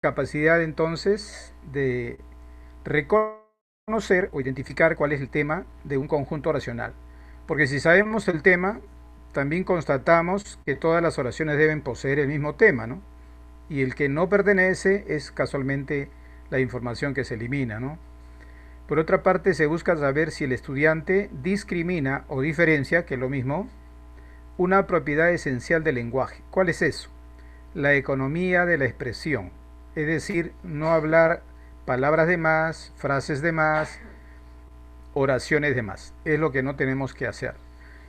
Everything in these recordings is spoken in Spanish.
capacidad entonces de reconocer o identificar cuál es el tema de un conjunto oracional. Porque si sabemos el tema, también constatamos que todas las oraciones deben poseer el mismo tema, ¿no? Y el que no pertenece es casualmente la información que se elimina, ¿no? Por otra parte, se busca saber si el estudiante discrimina o diferencia, que es lo mismo, una propiedad esencial del lenguaje. ¿Cuál es eso? La economía de la expresión, es decir, no hablar palabras de más, frases de más, oraciones de más. Es lo que no tenemos que hacer.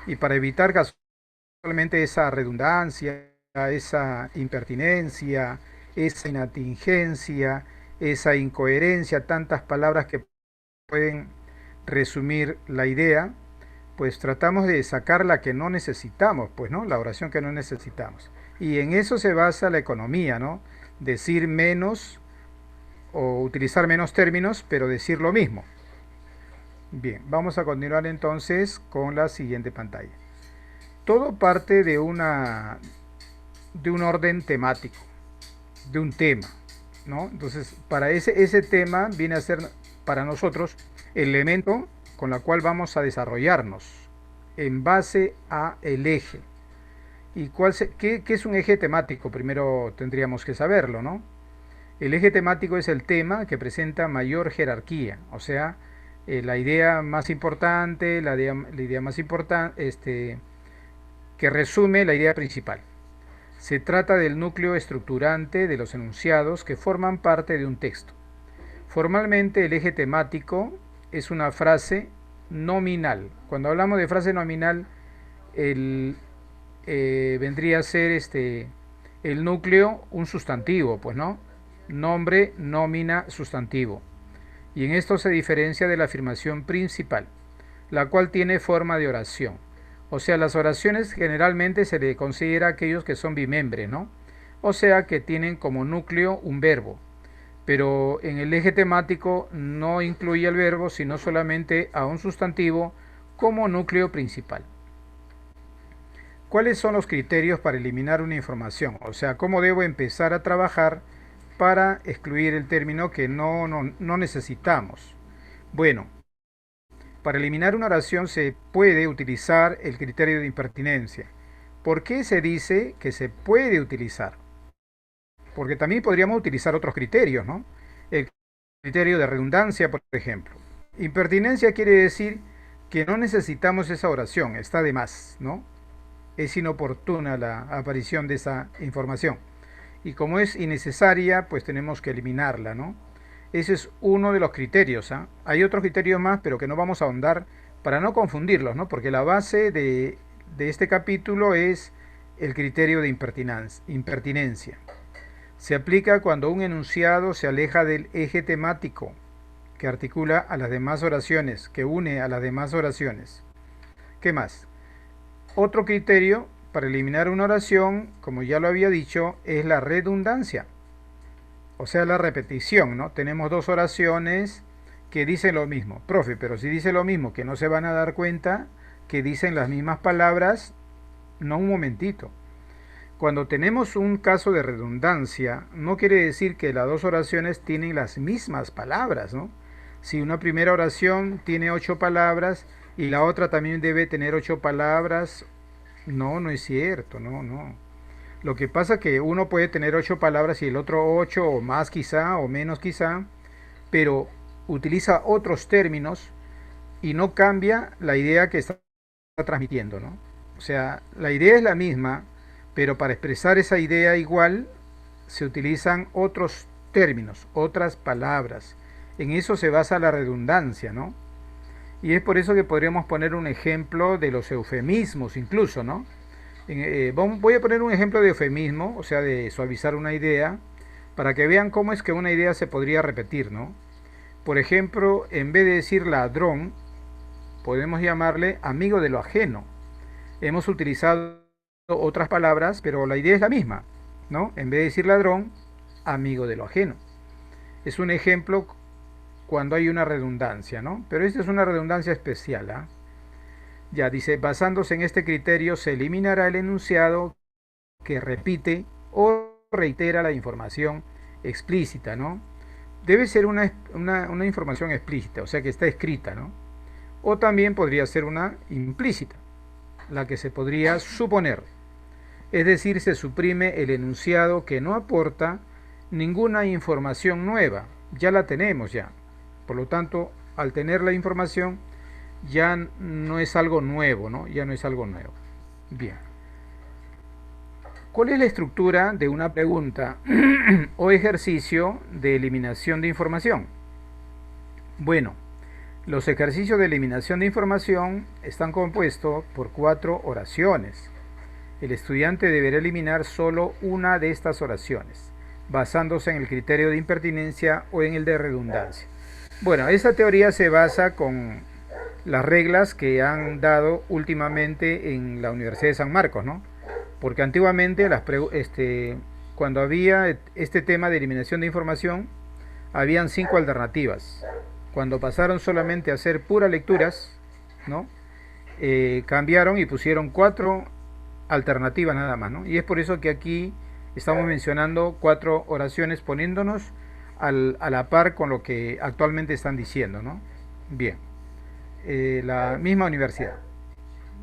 Y para evitar casualmente esa redundancia, esa impertinencia, esa inatingencia, esa incoherencia, tantas palabras que pueden resumir la idea, pues tratamos de sacar la que no necesitamos, pues, ¿no? La oración que no necesitamos. Y en eso se basa la economía, ¿no? Decir menos o utilizar menos términos, pero decir lo mismo. Bien, vamos a continuar entonces con la siguiente pantalla. Todo parte de un orden temático, de un tema, ¿no? Entonces, para ese tema viene a ser para nosotros el elemento con la cual vamos a desarrollarnos en base a el eje. ¿Y qué es un eje temático? Primero tendríamos que saberlo, ¿no? El eje temático es el tema que presenta mayor jerarquía, o sea, la idea más importante, la idea más importante, que resume la idea principal. Se trata del núcleo estructurante de los enunciados que forman parte de un texto. Formalmente, el eje temático es una frase nominal. Cuando hablamos de frase nominal, el, vendría a ser el núcleo un sustantivo, pues no, nombre, nómina, sustantivo. Y en esto se diferencia de la afirmación principal, la cual tiene forma de oración. O sea, las oraciones generalmente se le considera a aquellos que son bimembres, ¿no? O sea, que tienen como núcleo un verbo. Pero en el eje temático no incluye el verbo, sino solamente a un sustantivo como núcleo principal. ¿Cuáles son los criterios para eliminar una información? O sea, ¿cómo debo empezar a trabajar para excluir el término que no necesitamos? Bueno, para eliminar una oración se puede utilizar el criterio de impertinencia. ¿Por qué se dice que se puede utilizar? Porque también podríamos utilizar otros criterios, ¿no? El criterio de redundancia, por ejemplo. Impertinencia quiere decir que no necesitamos esa oración, está de más, ¿no? Es inoportuna la aparición de esa información. Y como es innecesaria, pues tenemos que eliminarla, ¿no? Ese es uno de los criterios, ¿ah? Hay otros criterios más, pero que no vamos a ahondar para no confundirlos, ¿no? Porque la base de este capítulo es el criterio de impertinencia. Se aplica cuando un enunciado se aleja del eje temático que articula a las demás oraciones, que une a las demás oraciones. ¿Qué más? Otro criterio para eliminar una oración, como ya lo había dicho, es la redundancia, o sea, la repetición, ¿no? Tenemos dos oraciones que dicen lo mismo. Profe, pero si dice lo mismo, que no se van a dar cuenta que dicen las mismas palabras, no, un momentito. Cuando tenemos un caso de redundancia, no quiere decir que las dos oraciones tienen las mismas palabras, ¿no? Si una primera oración tiene 8 palabras y la otra también debe tener 8 palabras, no es cierto, no. Lo que pasa es que uno puede tener 8 palabras y el otro 8 o más quizá o menos quizá, pero utiliza otros términos y no cambia la idea que está transmitiendo, ¿no? O sea, la idea es la misma, pero para expresar esa idea igual se utilizan otros términos, otras palabras. En eso se basa la redundancia, ¿no? Y es por eso que podríamos poner un ejemplo de los eufemismos incluso, ¿no? Voy a poner un ejemplo de eufemismo, o sea, de suavizar una idea, para que vean cómo es que una idea se podría repetir, ¿no? Por ejemplo, en vez de decir ladrón, podemos llamarle amigo de lo ajeno. Hemos utilizado otras palabras, pero la idea es la misma, ¿no? En vez de decir ladrón, amigo de lo ajeno. Es un ejemplo cuando hay una redundancia, ¿no? Pero esta es una redundancia especial, ¿ah? Ya dice, basándose en este criterio se eliminará el enunciado que repite o reitera la información explícita, ¿no? Debe ser una información explícita, o sea que está escrita, ¿no? O también podría ser una implícita, la que se podría suponer. Es decir, se suprime el enunciado que no aporta ninguna información nueva. Ya la tenemos ya. Por lo tanto, al tener la información, ya no es algo nuevo, ¿no? Ya no es algo nuevo. Bien. ¿Cuál es la estructura de una pregunta o ejercicio de eliminación de información? Bueno, los ejercicios de eliminación de información están compuestos por 4 oraciones. El estudiante deberá eliminar solo una de estas oraciones, basándose en el criterio de impertinencia o en el de redundancia. Bueno, esta teoría se basa con las reglas que han dado últimamente en la Universidad de San Marcos, ¿no? Porque antiguamente cuando había este tema de eliminación de información, habían 5 alternativas. Cuando pasaron solamente a hacer puras lecturas, ¿no? Cambiaron y pusieron 4 alternativas nada más, ¿no? Y es por eso que aquí estamos mencionando 4 oraciones poniéndonos a la par con lo que actualmente están diciendo, ¿no? Bien, la misma universidad.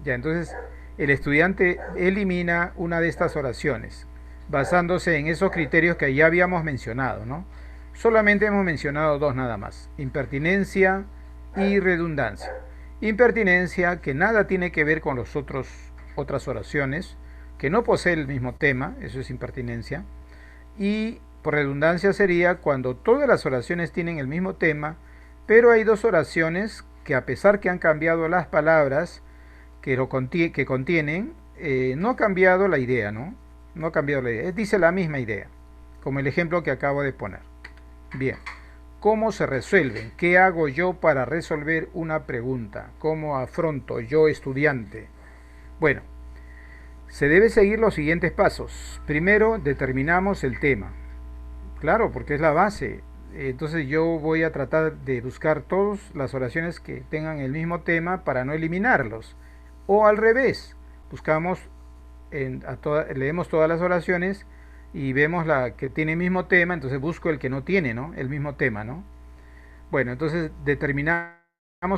Ya, entonces el estudiante elimina una de estas oraciones, basándose en esos criterios que ya habíamos mencionado, ¿no? Solamente hemos mencionado 2 nada más, impertinencia y redundancia. Impertinencia, que nada tiene que ver con otras oraciones, que no posee el mismo tema, eso es impertinencia. Y por redundancia sería cuando todas las oraciones tienen el mismo tema, pero hay 2 oraciones que, a pesar que han cambiado las palabras que contienen, no ha cambiado la idea, ¿no? No ha cambiado la idea, dice la misma idea, como el ejemplo que acabo de poner. Bien, ¿cómo se resuelven? ¿Qué hago yo para resolver una pregunta? ¿Cómo afronto yo, estudiante? Bueno, se debe seguir los siguientes pasos. Primero, determinamos el tema. Claro, porque es la base. Entonces yo voy a tratar de buscar todas las oraciones que tengan el mismo tema para no eliminarlos. O al revés, buscamos, leemos todas las oraciones y vemos la que tiene el mismo tema, entonces busco el que no tiene, ¿no? El mismo tema, ¿no? Bueno, entonces determinamos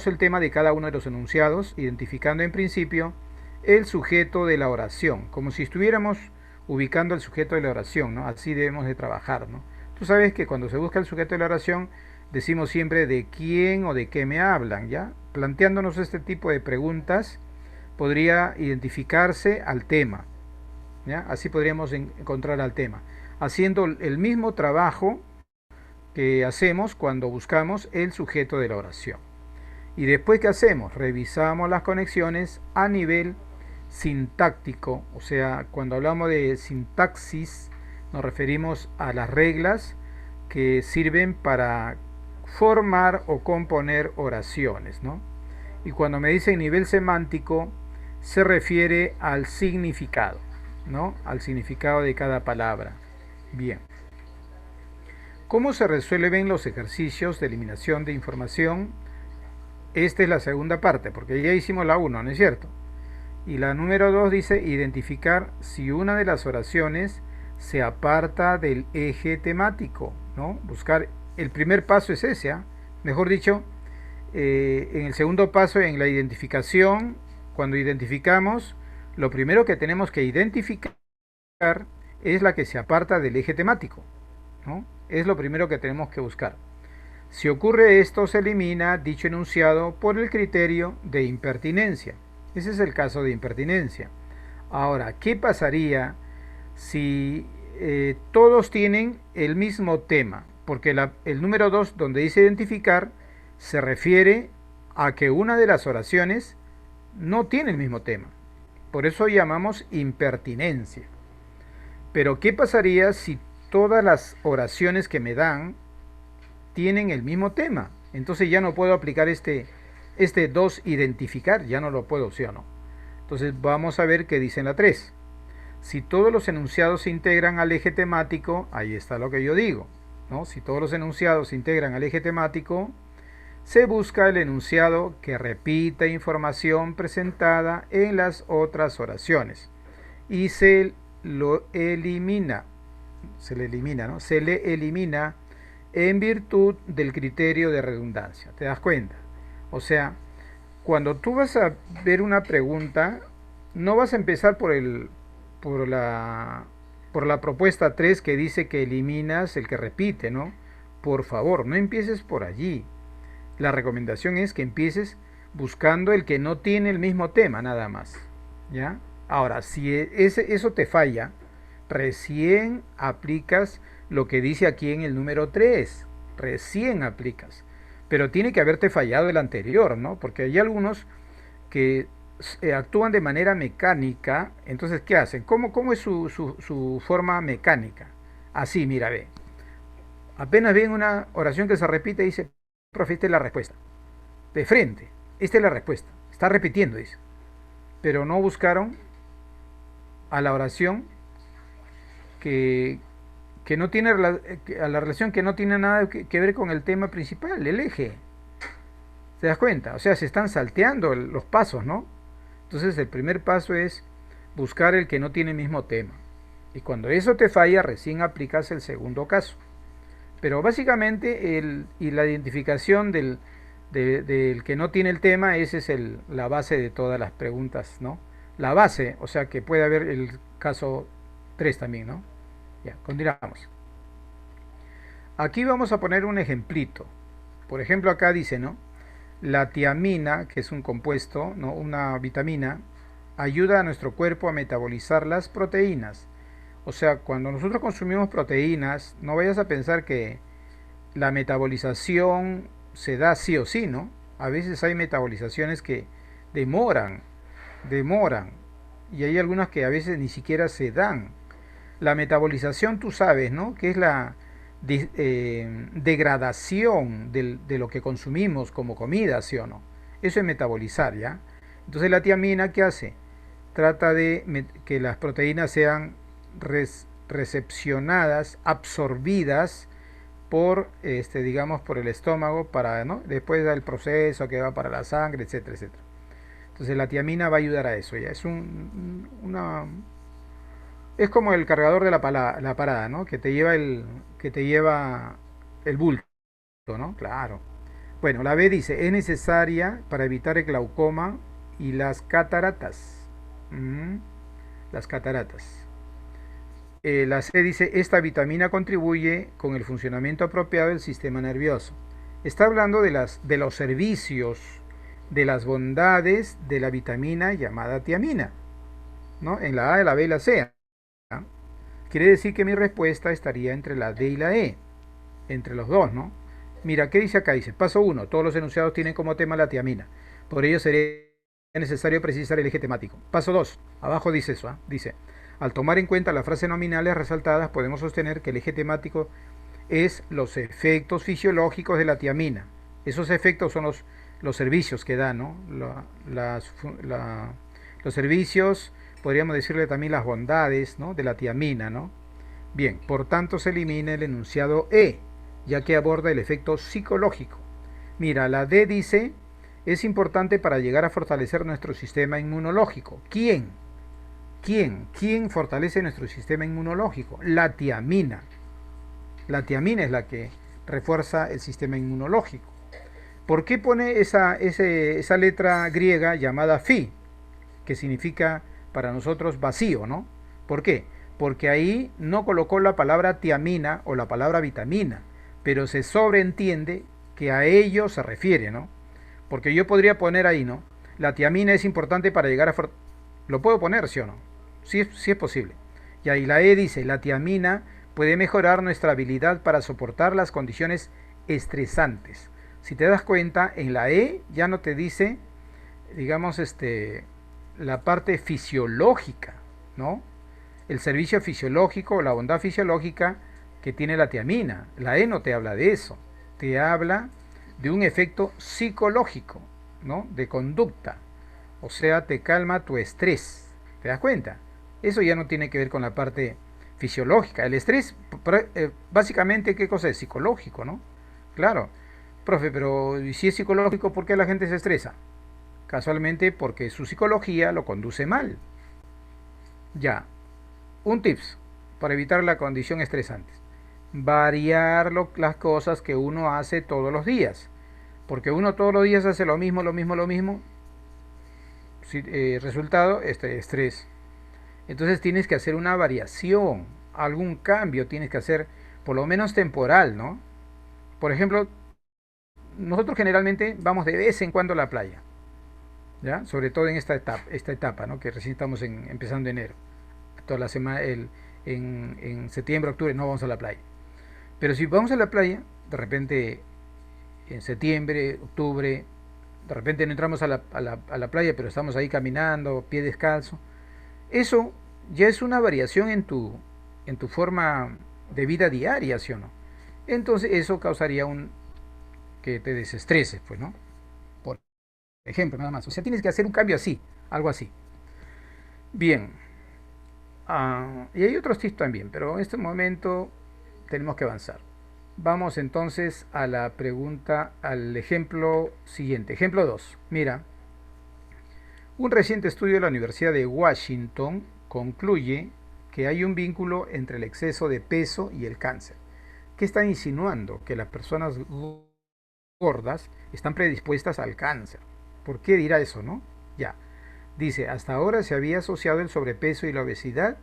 el tema de cada uno de los enunciados, identificando en principio el sujeto de la oración, como si estuviéramos ubicando el sujeto de la oración, ¿no? Así debemos de trabajar, ¿no? Tú sabes que cuando se busca el sujeto de la oración, decimos siempre de quién o de qué me hablan, ¿ya? Planteándonos este tipo de preguntas, podría identificarse al tema, ¿ya? Así podríamos encontrar al tema, haciendo el mismo trabajo que hacemos cuando buscamos el sujeto de la oración. Y después, ¿qué hacemos? Revisamos las conexiones a nivel sintáctico, o sea, cuando hablamos de sintaxis, nos referimos a las reglas que sirven para formar o componer oraciones, ¿no? Y cuando me dicen nivel semántico, se refiere al significado, ¿no? Al significado de cada palabra. Bien. ¿Cómo se resuelven los ejercicios de eliminación de información? Esta es la segunda parte, porque ya hicimos la 1, ¿no es cierto? Y la número 2 dice identificar si una de las oraciones se aparta del eje temático, ¿no? Buscar, el primer paso es ese, ¿eh? Mejor dicho, en el segundo paso, en la identificación, cuando identificamos, lo primero que tenemos que identificar es la que se aparta del eje temático, ¿no? Es lo primero que tenemos que buscar. Si ocurre esto, se elimina dicho enunciado por el criterio de impertinencia. Ese es el caso de impertinencia. Ahora, ¿qué pasaría si todos tienen el mismo tema? Porque el número 2, donde dice identificar, se refiere a que una de las oraciones no tiene el mismo tema. Por eso llamamos impertinencia. Pero ¿qué pasaría si todas las oraciones que me dan tienen el mismo tema? Entonces ya no puedo aplicar este 2 identificar, ya no lo puedo, ¿sí o no? Entonces vamos a ver qué dice en la 3. Si todos los enunciados se integran al eje temático, ahí está lo que yo digo, ¿no? Si todos los enunciados se integran al eje temático, se busca el enunciado que repita información presentada en las otras oraciones y se lo elimina. se le elimina, ¿no? Se le elimina en virtud del criterio de redundancia. ¿Te das cuenta? O sea, cuando tú vas a ver una pregunta, no vas a empezar por la, por la propuesta 3 que dice que eliminas el que repite, ¿no? Por favor, no empieces por allí. La recomendación es que empieces buscando el que no tiene el mismo tema, nada más. ¿Ya? Ahora, si eso te falla, recién aplicas lo que dice aquí en el número 3. Recién aplicas. Pero tiene que haberte fallado el anterior, ¿no? Porque hay algunos que actúan de manera mecánica. Entonces, ¿qué hacen? ¿Cómo es su forma mecánica? Así, mira, ve. Apenas ven una oración que se repite, dice, profe, esta es la respuesta. De frente, esta es la respuesta. Está repitiendo, dice. Pero no buscaron a la oración que, que no tiene a la relación que no tiene nada que ver con el tema principal, el eje. ¿Te das cuenta? O sea, se están salteando los pasos, ¿no? Entonces el primer paso es buscar el que no tiene el mismo tema. Y cuando eso te falla, recién aplicas el segundo caso. Pero básicamente y la identificación del que no tiene el tema, esa es la base de todas las preguntas, ¿no? La base, o sea que puede haber el caso 3 también, ¿no? Ya, continuamos. Aquí vamos a poner un ejemplito. Por ejemplo, acá dice, ¿no? La tiamina, que es un compuesto, ¿no? Una vitamina, ayuda a nuestro cuerpo a metabolizar las proteínas. O sea, cuando nosotros consumimos proteínas, no vayas a pensar que la metabolización se da sí o sí, ¿no? A veces hay metabolizaciones que demoran, demoran, y hay algunas que a veces ni siquiera se dan. La metabolización, tú sabes, ¿no? Que es la degradación de lo que consumimos como comida, ¿sí o no? Eso es metabolizar, ¿ya? Entonces la tiamina, ¿qué hace? Trata de que las proteínas sean recepcionadas, absorbidas por, digamos, por el estómago para, ¿no? Después del proceso que va para la sangre, etcétera, etcétera. Entonces la tiamina va a ayudar a eso, ya. Es como el cargador de la parada, ¿no? Que te lleva el bulto, ¿no? Claro. Bueno, la B dice, es necesaria para evitar el glaucoma y las cataratas. Mm, las cataratas. La C dice, esta vitamina contribuye con el funcionamiento apropiado del sistema nervioso. Está hablando de los servicios, de las bondades de la vitamina llamada tiamina, ¿no? En la A, la B y la C. ¿Ah? Quiere decir que mi respuesta estaría entre la D y la E, entre los dos, ¿no? Mira, ¿qué dice acá? Dice, paso 1, todos los enunciados tienen como tema la tiamina. Por ello sería necesario precisar el eje temático. Paso 2, abajo dice eso, ¿eh? Dice, al tomar en cuenta las frases nominales resaltadas, podemos sostener que el eje temático es los efectos fisiológicos de la tiamina. Esos efectos son los servicios que da, ¿no? Los servicios, podríamos decirle también las bondades, ¿no? De la tiamina, ¿no? Bien, por tanto se elimina el enunciado E, ya que aborda el efecto psicológico. Mira, la D dice, es importante para llegar a fortalecer nuestro sistema inmunológico. ¿Quién? ¿Quién fortalece nuestro sistema inmunológico? La tiamina. La tiamina es la que refuerza el sistema inmunológico. ¿Por qué pone esa letra griega llamada phi, que significa para nosotros vacío, ¿no? ¿Por qué? Porque ahí no colocó la palabra tiamina o la palabra vitamina, pero se sobreentiende que a ello se refiere, ¿no? Porque yo podría poner ahí, ¿no? La tiamina es importante para llegar a... ¿Lo puedo poner, sí o no? Sí es posible. Y ahí la E dice, la tiamina puede mejorar nuestra habilidad para soportar las condiciones estresantes. Si te das cuenta, en la E ya no te dice, digamos, la parte fisiológica, ¿no? El servicio fisiológico, la bondad fisiológica que tiene la tiamina. La E no te habla de eso, te habla de un efecto psicológico, ¿no? De conducta. O sea, te calma tu estrés. ¿Te das cuenta? Eso ya no tiene que ver con la parte fisiológica. El estrés, básicamente, ¿qué cosa es? Psicológico, ¿no? Claro. Profe, pero si es psicológico, ¿por qué la gente se estresa? Casualmente porque su psicología lo conduce mal. Ya, un tips. para evitar la condición estresante? Variar las cosas que uno hace todos los días. Porque uno todos los días hace lo mismo, lo mismo, lo mismo. Resultado, estrés. Entonces tienes que hacer una variación, algún cambio tienes que hacer, por lo menos temporal, ¿no? Por ejemplo, nosotros generalmente vamos de vez en cuando a la playa, ¿ya? Sobre todo en esta etapa, ¿no? Que recién estamos empezando enero. Toda la semana, en septiembre, octubre no vamos a la playa. Pero si vamos a la playa, de repente en septiembre, octubre, de repente no entramos a la playa, pero estamos ahí caminando, pie descalzo. Eso ya es una variación en tu forma de vida diaria, ¿sí o no? Entonces eso causaría que te desestreses, pues, ¿no? Por ejemplo, nada más. O sea, tienes que hacer un cambio así, algo así. Bien. Y hay otros tips también, pero en este momento tenemos que avanzar. Vamos entonces a la pregunta, al ejemplo siguiente. Ejemplo 2. Mira, un reciente estudio de la Universidad de Washington concluye que hay un vínculo entre el exceso de peso y el cáncer. ¿Qué está insinuando? Que las personas gordas están predispuestas al cáncer. ¿Por qué dirá eso, no? Ya. Dice, hasta ahora se había asociado el sobrepeso y la obesidad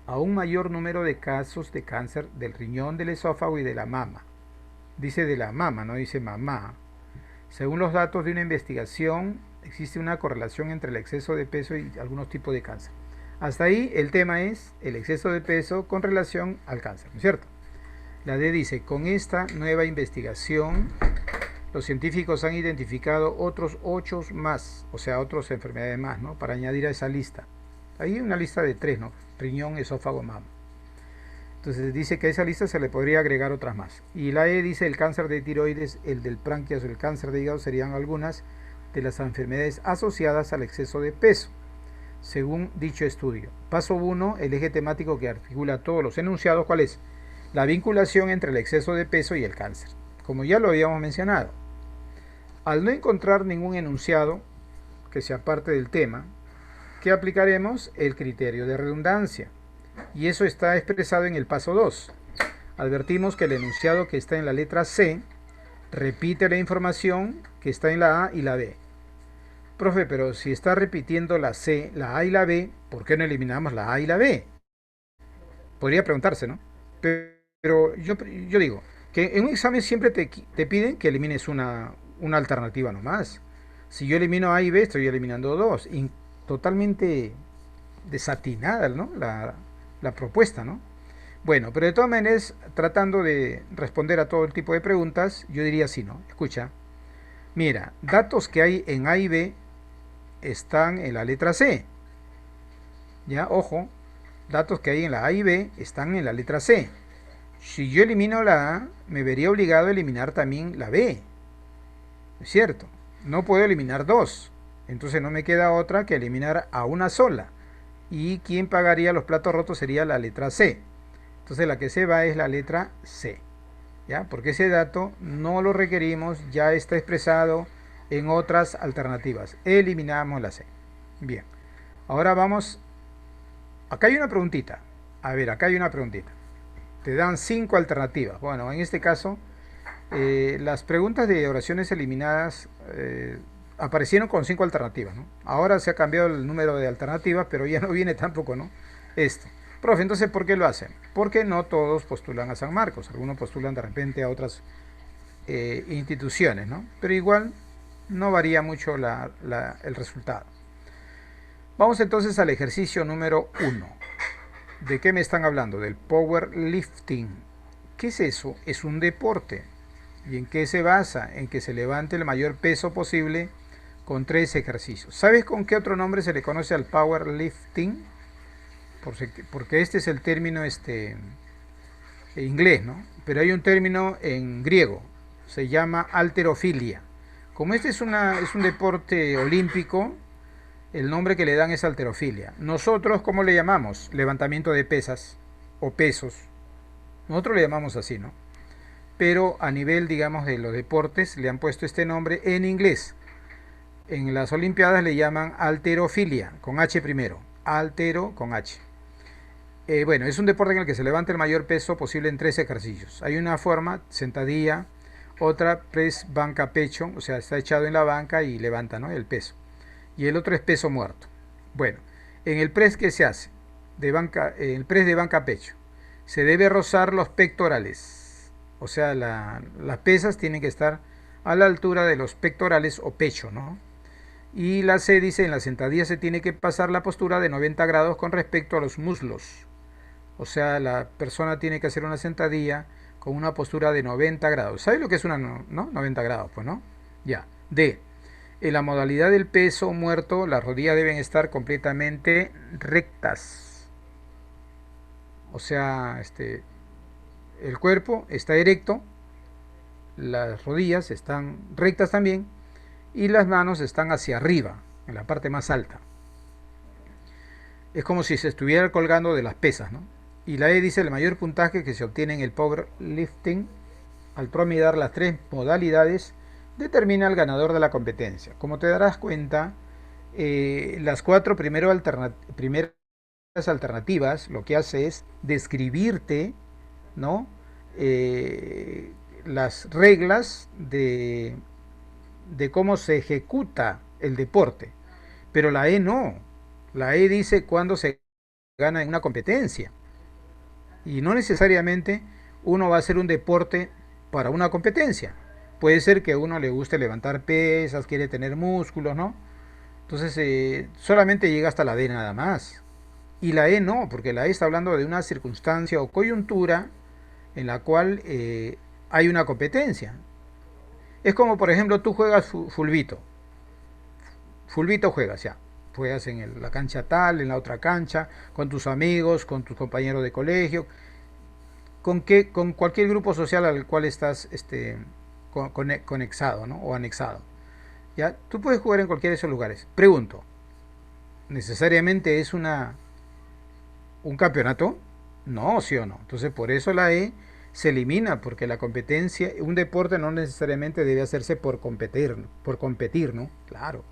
a un mayor número de casos de cáncer del riñón, del esófago y de la mama. Dice de la mama, no dice mamá. Según los datos de una investigación, existe una correlación entre el exceso de peso y algunos tipos de cáncer. Hasta ahí el tema es el exceso de peso con relación al cáncer, ¿no es cierto? La D dice, con esta nueva investigación, los científicos han identificado otros 8 más, o sea, otras enfermedades más, ¿no? Para añadir a esa lista. Hay una lista de 3, ¿no? Riñón, esófago, mama. Entonces dice que a esa lista se le podría agregar otras más. Y la E dice el cáncer de tiroides, el del páncreas o el cáncer de hígado serían algunas de las enfermedades asociadas al exceso de peso, según dicho estudio. Paso 1, el eje temático que articula todos los enunciados, ¿cuál es? La vinculación entre el exceso de peso y el cáncer, como ya lo habíamos mencionado. Al no encontrar ningún enunciado que sea parte del tema, ¿qué aplicaremos? El criterio de redundancia. Y eso está expresado en el paso 2. Advertimos que el enunciado que está en la letra C repite la información que está en la A y la B. Profe, pero si está repitiendo la C, la A y la B, ¿por qué no eliminamos la A y la B? Podría preguntarse, ¿no? Pero yo digo que en un examen siempre te piden que elimines una alternativa nomás. Si yo elimino A y B, estoy eliminando dos. Totalmente desatinada, ¿no? La propuesta, ¿no? Bueno, pero de todas maneras, tratando de responder a todo el tipo de preguntas, yo diría así, ¿no? Escucha, mira, datos que hay en A y B están en la letra C. Ya, ojo, datos que hay en la A y B están en la letra C. Si yo elimino la A, me vería obligado a eliminar también la B. ¿Es cierto? No puedo eliminar dos. Entonces no me queda otra que eliminar a una sola. Y quien pagaría los platos rotos sería la letra C. Entonces la que se va es la letra C. ¿Ya? Porque ese dato no lo requerimos, ya está expresado en otras alternativas. Eliminamos la C. Bien. Ahora vamos. Acá hay una preguntita. A ver, acá hay una preguntita. Te dan 5 alternativas. Bueno, en este caso, las preguntas de oraciones eliminadas aparecieron con 5 alternativas, ¿no? Ahora se ha cambiado el número de alternativas, pero ya no viene tampoco, ¿no? Esto. Profe, entonces, ¿por qué lo hacen? Porque no todos postulan a San Marcos. Algunos postulan de repente a otras instituciones, ¿no? Pero igual no varía mucho el resultado. Vamos entonces al ejercicio número 1. ¿De qué me están hablando? Del powerlifting. ¿Qué es eso? Es un deporte. ¿Y en qué se basa? En que se levante el mayor peso posible con 3 ejercicios. ¿Sabes con qué otro nombre se le conoce al powerlifting? Porque este es el término inglés, ¿no? Pero hay un término en griego. Se llama halterofilia. Como este es un deporte olímpico, el nombre que le dan es halterofilia. Nosotros, ¿cómo le llamamos? Levantamiento de pesas o pesos. Nosotros le llamamos así, ¿no? Pero a nivel, digamos, de los deportes le han puesto este nombre en inglés. En las Olimpiadas le llaman halterofilia, con H primero. Haltero con H. Bueno, es un deporte en el que se levanta el mayor peso posible en 3 ejercicios. Hay una forma, sentadilla, otra press banca pecho, o sea, está echado en la banca y levanta, ¿no?, el peso. Y el otro es peso muerto. Bueno, en el press que se hace, el press de banca pecho, se debe rozar los pectorales. O sea, las pesas tienen que estar a la altura de los pectorales o pecho, ¿no? Y la C dice, en la sentadilla se tiene que pasar la postura de 90 grados con respecto a los muslos. O sea, la persona tiene que hacer una sentadilla con una postura de 90 grados. ¿Sabes lo que es una, no? 90 grados, pues, ¿no? Ya. D. En la modalidad del peso muerto, las rodillas deben estar completamente rectas. O sea, el cuerpo está erecto, las rodillas están rectas también y las manos están hacia arriba, en la parte más alta. Es como si se estuviera colgando de las pesas, ¿no? Y la E dice el mayor puntaje que se obtiene en el powerlifting al promediar las 3 modalidades determina al ganador de la competencia. Como te darás cuenta, las 4 primeras alternativas lo que hace es describirte, ¿no?, las reglas de cómo se ejecuta el deporte. Pero la E no. La E dice cuándo se gana en una competencia. Y no necesariamente uno va a hacer un deporte para una competencia. Puede ser que a uno le guste levantar pesas, quiere tener músculos, ¿no? Entonces solamente llega hasta la D nada más. Y la E no, porque la E está hablando de una circunstancia o coyuntura en la cual hay una competencia. Es como, por ejemplo, tú juegas fulbito. Fulbito juegas ya. Juegas en la cancha tal, en la otra cancha, con tus amigos, con tus compañeros de colegio, con cualquier grupo social al cual estás conexado, ¿no?, o anexado. ¿Ya? Tú puedes jugar en cualquiera de esos lugares. Pregunto, ¿necesariamente es un campeonato? No, sí o no. Entonces por eso la E se elimina, porque la competencia, un deporte no necesariamente debe hacerse por competir, ¿no? Claro.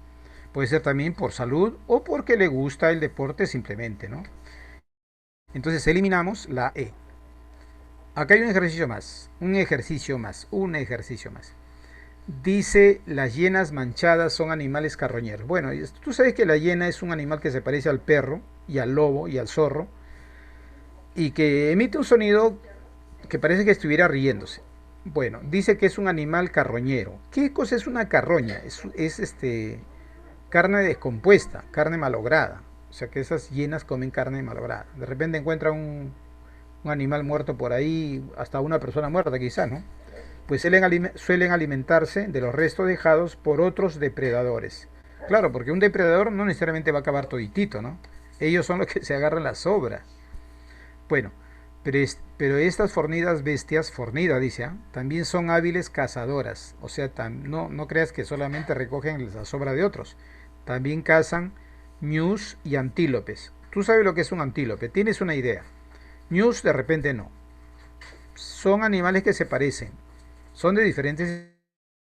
Puede ser también por salud o porque le gusta el deporte simplemente, ¿no? Entonces eliminamos la E. Acá hay un ejercicio más, un ejercicio más, un ejercicio más. Dice, las hienas manchadas son animales carroñeros. Bueno, tú sabes que la hiena es un animal que se parece al perro y al lobo y al zorro y que emite un sonido que parece que estuviera riéndose. Bueno, dice que es un animal carroñero. ¿Qué cosa es una carroña? Es carne descompuesta, carne malograda. O sea que esas hienas comen carne malograda. De repente encuentran un animal muerto por ahí, hasta una persona muerta quizá, ¿no? Pues suelen alimentarse de los restos dejados por otros depredadores. Claro, porque un depredador no necesariamente va a acabar toditito, ¿no? Ellos son los que se agarran las sobras. Bueno, pero estas fornidas bestias, fornida dice, ¿ah?, también son hábiles cazadoras. O sea, no creas que solamente recogen la sobra de otros. También cazan ñus y antílopes. Tú sabes lo que es un antílope, tienes una idea. Ñus de repente no. Son animales que se parecen. Son de diferentes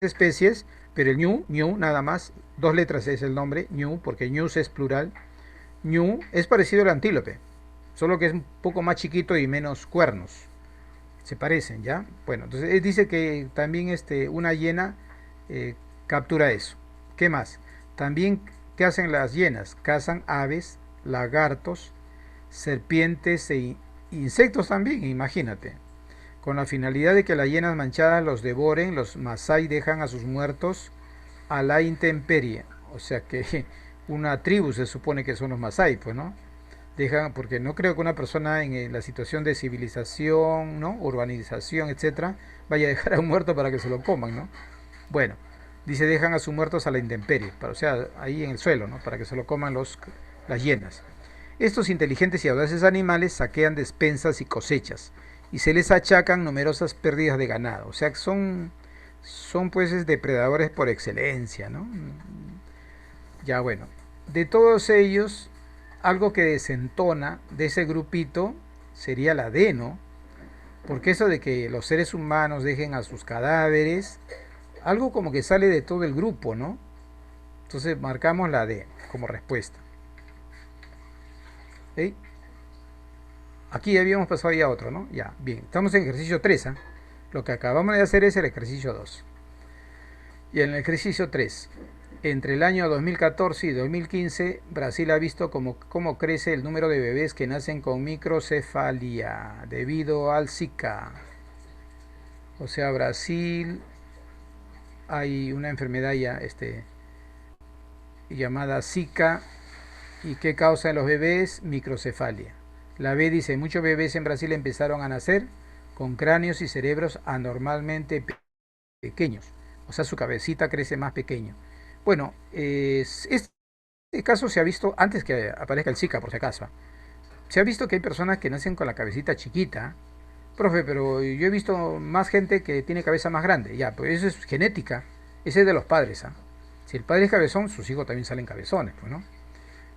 especies, pero el ñu nada más, 2 letras es el nombre, ñu, porque ñus es plural. Ñu es parecido al antílope, solo que es un poco más chiquito y menos cuernos. Se parecen, ¿ya? Bueno, entonces él dice que también una hiena captura eso. ¿Qué más? También, ¿qué hacen las hienas? Cazan aves, lagartos, serpientes e insectos también, imagínate. Con la finalidad de que las hienas manchadas los devoren, los masái dejan a sus muertos a la intemperie. O sea que una tribu se supone que son los masái, pues, ¿no? Dejan, porque no creo que una persona en la situación de civilización, ¿no?, urbanización, etcétera, vaya a dejar a un muerto para que se lo coman, ¿no? Bueno, dice dejan a sus muertos a la intemperie, o sea, ahí en el suelo, ¿no?, para que se lo coman las hienas. Estos inteligentes y audaces animales saquean despensas y cosechas, y se les achacan numerosas pérdidas de ganado. O sea, que son pues depredadores por excelencia, ¿no? Ya bueno, de todos ellos, algo que desentona de ese grupito sería la D, ¿no? Porque eso de que los seres humanos dejen a sus cadáveres, algo como que sale de todo el grupo, ¿no? Entonces marcamos la D como respuesta. ¿Sí? Aquí habíamos pasado ya a otro, ¿no? Ya, bien. Estamos en ejercicio 3, ¿ah? Lo que acabamos de hacer es el ejercicio 2. Y en el ejercicio 3, entre el año 2014 y 2015, Brasil ha visto cómo crece el número de bebés que nacen con microcefalia debido al Zika. O sea, Brasil hay una enfermedad ya llamada Zika y que causa en los bebés microcefalia. La B dice, muchos bebés en Brasil empezaron a nacer con cráneos y cerebros anormalmente pequeños. O sea, su cabecita crece más pequeño. Bueno, este caso se ha visto antes que aparezca el Zika, por si acaso. Se ha visto que hay personas que nacen con la cabecita chiquita. Profe, pero yo he visto más gente que tiene cabeza más grande. Ya, pues eso es genética. Ese es de los padres, ¿ah? Si el padre es cabezón, sus hijos también salen cabezones, pues, ¿no?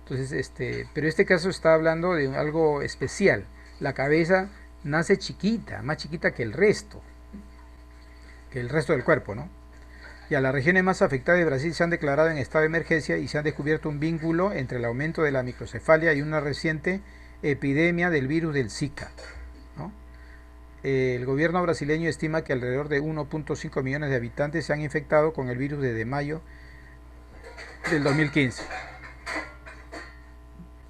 Entonces, pero este caso está hablando de algo especial. La cabeza nace chiquita, más chiquita que el resto del cuerpo, ¿no? Y a las regiones más afectadas de Brasil se han declarado en estado de emergencia y se han descubierto un vínculo entre el aumento de la microcefalia y una reciente epidemia del virus del Zika, ¿no? El gobierno brasileño estima que alrededor de 1.5 millones de habitantes se han infectado con el virus desde mayo del 2015.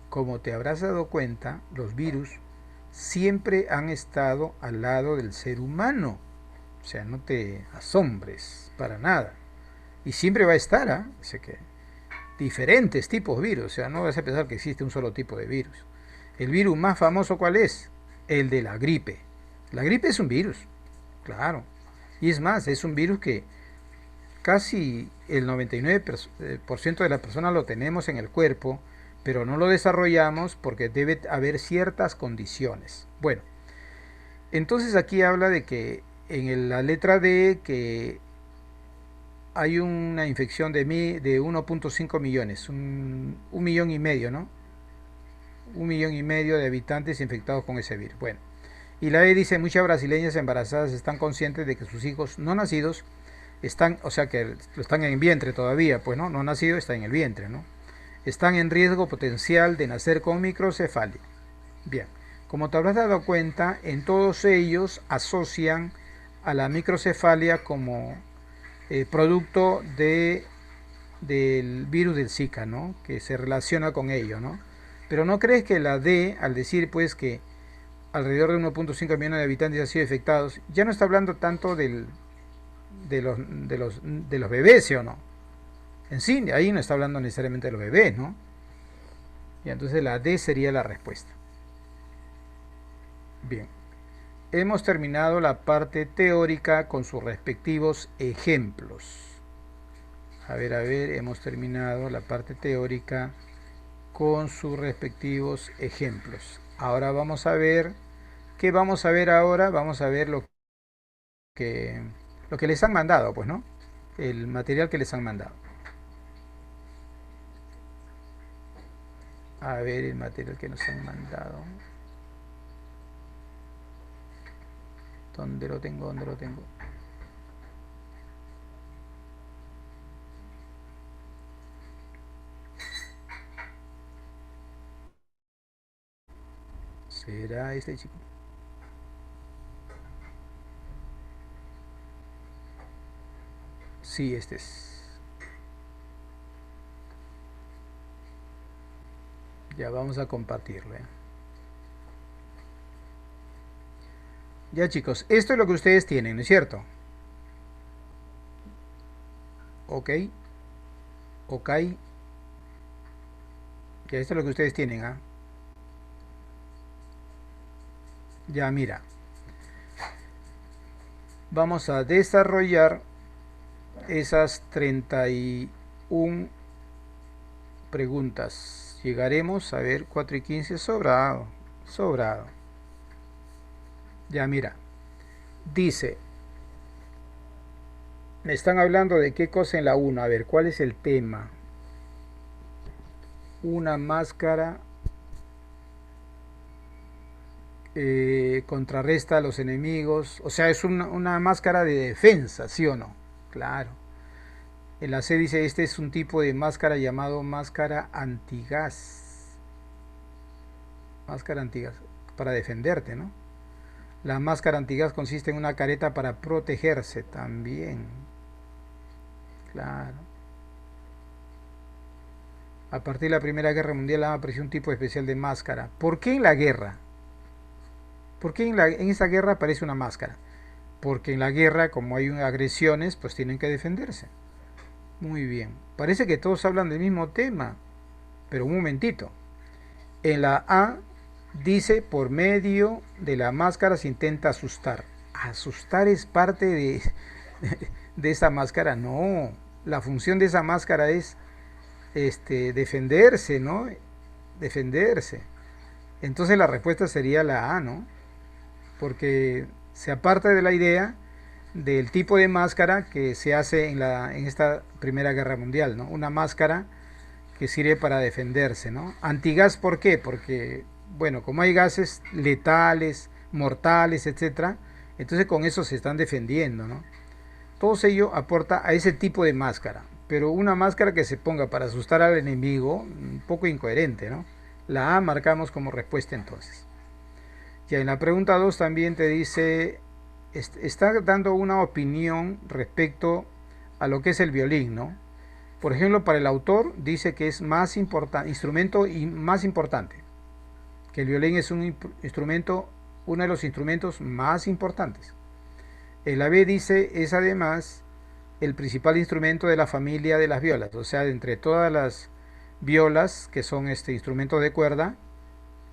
Como te habrás dado cuenta, los virus siempre han estado al lado del ser humano. O sea, no te asombres para nada. Y siempre va a estar, ¿eh? O sea que diferentes tipos de virus. O sea, no vas a pensar que existe un solo tipo de virus. El virus más famoso, ¿cuál es? El de la gripe. La gripe es un virus, claro. Y es más, es un virus que casi el 99% de las personas lo tenemos en el cuerpo, pero no lo desarrollamos porque debe haber ciertas condiciones. Bueno, entonces aquí habla de que en la letra D que hay una infección de 1.5 millones, un millón y medio, ¿no? Un millón y medio de habitantes infectados con ese virus. Bueno, y la E dice, muchas brasileñas embarazadas están conscientes de que sus hijos no nacidos están, o sea que están en vientre todavía, pues no nacido, está en el vientre, ¿no? Están en riesgo potencial de nacer con microcefalia. Bien, como te habrás dado cuenta, en todos ellos asocian a la microcefalia como producto del virus del Zika, ¿no? Que se relaciona con ello, ¿no? Pero ¿no crees que la D, al decir pues que alrededor de 1.5 millones de habitantes han sido afectados, ya no está hablando tanto de los bebés, ¿sí o no? En sí, ahí no está hablando necesariamente de los bebés, ¿no? Y entonces la D sería la respuesta. Bien, hemos terminado la parte teórica con sus respectivos ejemplos. A ver, hemos terminado la parte teórica con sus respectivos ejemplos. Ahora vamos a ver, ¿qué vamos a ver ahora? Vamos a ver que, lo que les han mandado, pues, ¿no? El material que les han mandado. A ver el material que nos han mandado. ¿Dónde lo tengo? ¿Dónde lo tengo? ¿Será este chico? Sí, este es. Ya vamos a compartirlo, ¿eh? Ya chicos, esto es lo que ustedes tienen, ¿no es cierto? Ok, ok. Ya esto es lo que ustedes tienen, ¿ah? Ya mira, vamos a desarrollar esas 31 preguntas. Llegaremos a ver 4 y 15 sobrado, sobrado. Ya mira, dice, me están hablando de qué cosa en la 1. A ver, ¿cuál es el tema? Una máscara contrarresta a los enemigos. O sea, es una máscara de defensa, ¿sí o no? Claro. En la C dice, este es un tipo de máscara llamado máscara antigas. Máscara antigas. para defenderte, ¿no? La máscara antigas consiste en una careta para protegerse también. Claro. A partir de la Primera Guerra Mundial apareció un tipo especial de máscara. ¿Por qué en la guerra? ¿Por qué en esa guerra aparece una máscara? Porque en la guerra, como hay agresiones, pues tienen que defenderse. Muy bien. Parece que todos hablan del mismo tema. Pero un momentito. En la A dice, por medio de la máscara se intenta asustar. ¿Asustar es parte de esa máscara? No. La función de esa máscara es defenderse, ¿no? Defenderse. Entonces la respuesta sería la A, ¿no? Porque se aparta de la idea del tipo de máscara que se hace en esta Primera Guerra Mundial, ¿no? Una máscara que sirve para defenderse, ¿no? Antigas, ¿por qué? Porque, bueno, como hay gases letales, mortales, etcétera, entonces con eso se están defendiendo, ¿no? Todo ello aporta a ese tipo de máscara, pero una máscara que se ponga para asustar al enemigo, un poco incoherente, ¿no? La A marcamos como respuesta entonces. Ya en la pregunta 2 también te dice, está dando una opinión respecto a lo que es el violín, ¿no? Por ejemplo, para el autor dice que es más instrumento y más importante, que el violín es un instrumento, uno de los instrumentos más importantes. El AB dice es además el principal instrumento de la familia de las violas, o sea, entre todas las violas que son instrumentos de cuerda,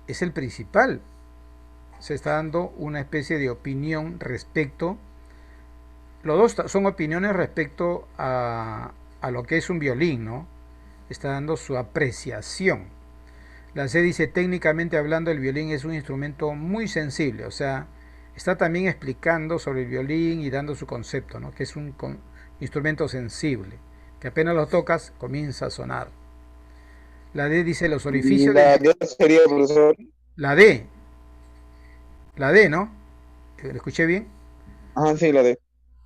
es el principal. Se está dando una especie de opinión respecto, los dos son opiniones respecto a lo que es un violín, ¿no? Está dando su apreciación. La C dice, técnicamente hablando, el violín es un instrumento muy sensible, o sea, está también explicando sobre el violín y dando su concepto, ¿no? Que es un instrumento sensible, que apenas lo tocas, comienza a sonar. La D dice, los Y orificios la del... D sería, profesor. La D, la D, ¿no? ¿Lo escuché bien? Ajá, sí, la D.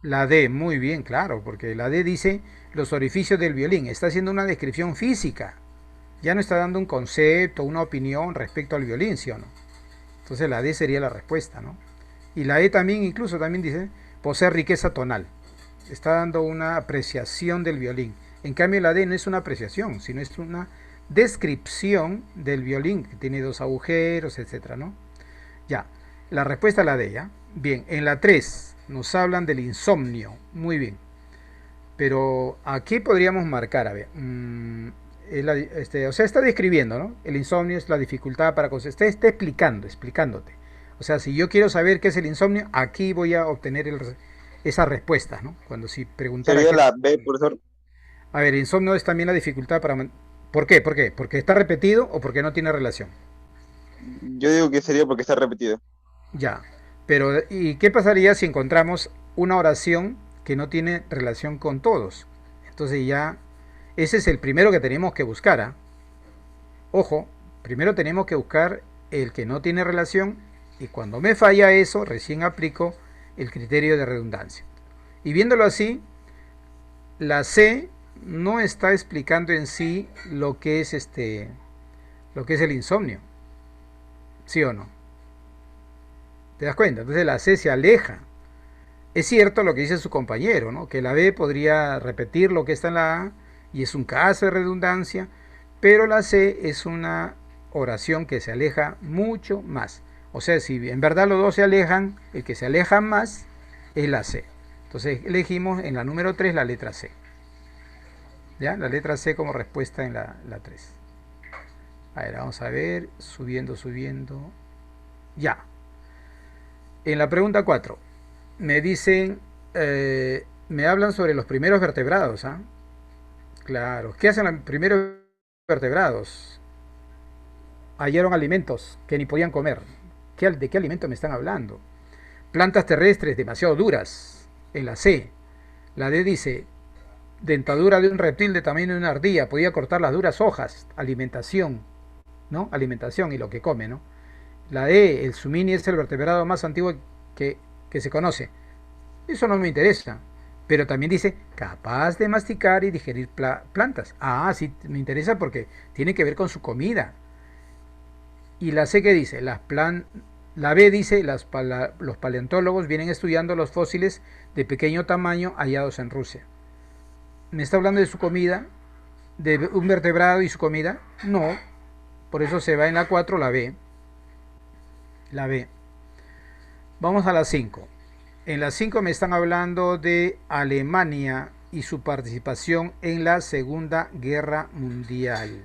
La D, muy bien, claro, porque la D dice los orificios del violín, está haciendo una descripción física, ya no está dando un concepto, una opinión respecto al violín, ¿sí o no? Entonces la D sería la respuesta, ¿no? Y la E también, incluso también dice, posee riqueza tonal, está dando una apreciación del violín. En cambio la D no es una apreciación, sino es una descripción del violín, que tiene dos agujeros, etcétera, ¿no? Ya, la respuesta es la D, ¿ya? Bien, en la 3 nos hablan del insomnio, muy bien. Pero aquí podríamos marcar, a ver, o sea, está describiendo, ¿no? El insomnio es la dificultad para concentrar, está explicándote. O sea, si yo quiero saber qué es el insomnio, aquí voy a obtener esa respuesta, ¿no? Cuando si preguntara Sería qué es el la B, insomnio. profesor. A ver, el insomnio es también la dificultad para... ¿Por qué? ¿Por qué? ¿Porque está repetido o porque no tiene relación? Yo digo que sería porque está repetido. Ya. Pero, ¿y qué pasaría si encontramos una oración que no tiene relación con todos? Entonces ya, ese es el primero que tenemos que buscar, ¿ah? Ojo, primero tenemos que buscar el que no tiene relación y cuando me falla eso, recién aplico el criterio de redundancia. Y viéndolo así, la C no está explicando en sí lo que es el insomnio, ¿sí o no? ¿Te das cuenta? Entonces la C se aleja. Es cierto lo que dice su compañero, ¿no? Que la B podría repetir lo que está en la A y es un caso de redundancia, pero la C es una oración que se aleja mucho más. O sea, si en verdad los dos se alejan, el que se aleja más es la C. Entonces elegimos en la número 3 la letra C. ¿Ya? La letra C como respuesta en la 3. A ver, vamos a ver, subiendo, subiendo. Ya. En la pregunta 4 me dicen, me hablan sobre los primeros vertebrados, ¿ah? Claro, ¿qué hacen los primeros vertebrados? Hallaron alimentos que ni podían comer. ¿De qué alimento me están hablando? Plantas terrestres demasiado duras, en la C. La D dice, dentadura de un reptil de tamaño de una ardilla, podía cortar las duras hojas, alimentación, ¿no? Alimentación y lo que come, ¿no? La E, el sumini es el vertebrado más antiguo que se conoce. Eso no me interesa. Pero también dice, capaz de masticar y digerir plantas. Ah, sí, me interesa porque tiene que ver con su comida. Y la C que dice, La B dice, los paleontólogos vienen estudiando los fósiles de pequeño tamaño hallados en Rusia. ¿Me está hablando de su comida? ¿De un vertebrado y su comida? No. Por eso se va en la 4 la B. La B. Vamos a la 5. En la 5 me están hablando de Alemania y su participación en la Segunda Guerra Mundial.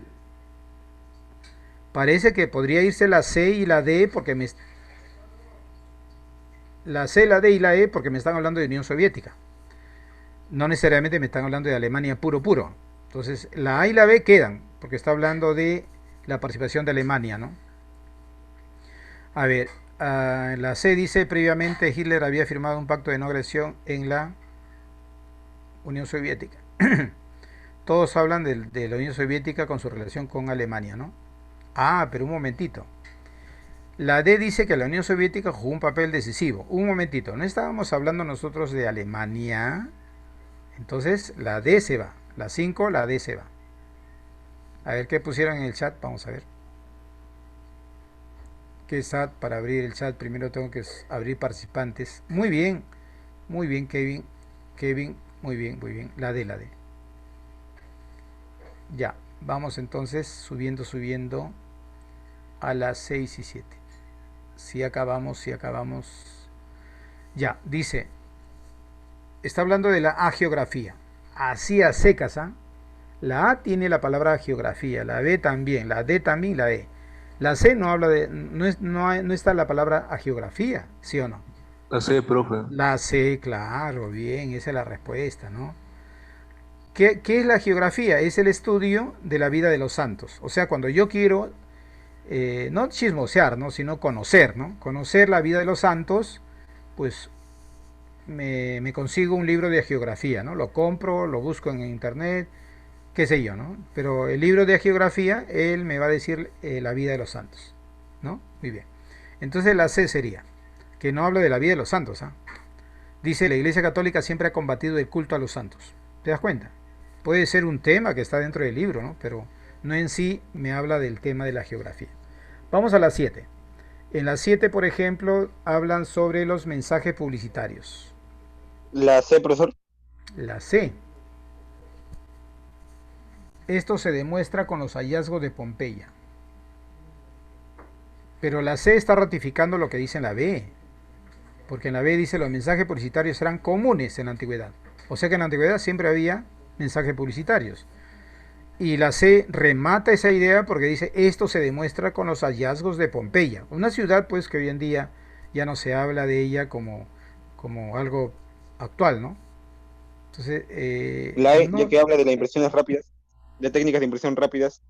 Parece que podría irse la C y la D porque la C, la D y la E porque me están hablando de Unión Soviética. No necesariamente me están hablando de Alemania puro puro. Entonces la A y la B quedan porque está hablando de la participación de Alemania, ¿no? A ver, la C dice previamente Hitler había firmado un pacto de no agresión en la Unión Soviética. Todos hablan de la Unión Soviética con su relación con Alemania, ¿no? Ah, pero un momentito. La D dice que la Unión Soviética jugó un papel decisivo. Un momentito, ¿no estábamos hablando nosotros de Alemania? Entonces la D se va. La 5, la D se va. A ver qué pusieron en el chat, vamos a ver. ¿Qué chat? Para abrir el chat primero tengo que abrir participantes. Muy bien, Kevin. Kevin, muy bien, muy bien. La D, la D. Ya, vamos entonces subiendo a las 6 y 7. Si acabamos. Ya, dice, está hablando de la agiografía. Así a secas, ¿ah? La A tiene la palabra geografía, la B también, la D también, la E. La C no habla de, no está la palabra agiografía, ¿sí o no? La C, profe. La C, claro, bien, esa es la respuesta, ¿no? ¿Qué es la geografía? Es el estudio de la vida de los santos. O sea, cuando yo quiero, no chismosear, ¿no? Sino conocer, ¿no? Conocer la vida de los santos, pues me consigo un libro de geografía, ¿no? Lo compro, lo busco en internet, qué sé yo, ¿no? Pero el libro de geografía, él me va a decir la vida de los santos, ¿no? Muy bien. Entonces la C sería, que no habla de la vida de los santos, ¿ah? Dice, la Iglesia Católica siempre ha combatido el culto a los santos. ¿Te das cuenta? Puede ser un tema que está dentro del libro, ¿no? Pero no en sí me habla del tema de la geografía. Vamos a la 7. En la 7, por ejemplo, hablan sobre los mensajes publicitarios. La C, profesor. La C. Esto se demuestra con los hallazgos de Pompeya. Pero la C está ratificando lo que dice en la B. Porque en la B dice los mensajes publicitarios eran comunes en la antigüedad. O sea que en la antigüedad siempre había mensajes publicitarios. Y la C remata esa idea porque dice esto se demuestra con los hallazgos de Pompeya. Una ciudad pues que hoy en día ya no se habla de ella como algo actual, ¿no? Entonces, La E, ya no, que habla de las impresiones rápidas, de técnicas de impresión rápidas.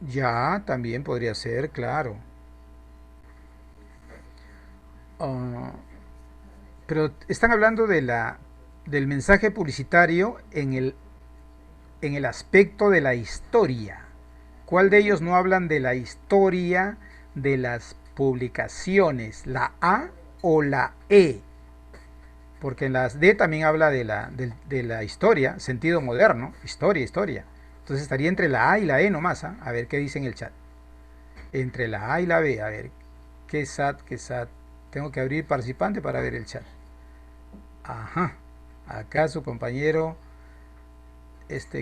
ya también podría ser, claro. Ah, pero están hablando del mensaje publicitario en el aspecto de la historia. ¿Cuál de ellos no hablan de la historia de las publicaciones? ¿La A o la E? Porque en las D también habla de la historia, sentido moderno, historia. Entonces estaría entre la A y la E nomás, ¿ah? A ver qué dice en el chat. Entre la A y la B, a ver, qué SAT. Tengo que abrir participante para ver el chat. Ajá, acá su compañero,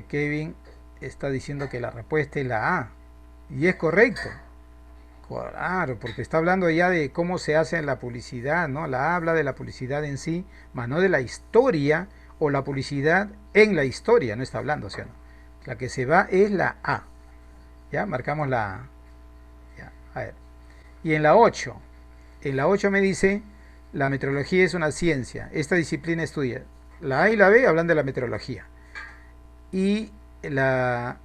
Kevin, está diciendo que la respuesta es la A. Y es correcto. Claro, porque está hablando ya de cómo se hace la publicidad, ¿no? La habla de la publicidad en sí, más no de la historia o la publicidad en la historia, no está hablando, ¿sí o no? La que se va es la A. ¿Ya? Marcamos la A. Ya, a ver. Y en la 8 me dice, la meteorología es una ciencia, esta disciplina estudia. La A y la B hablan de la meteorología. Y la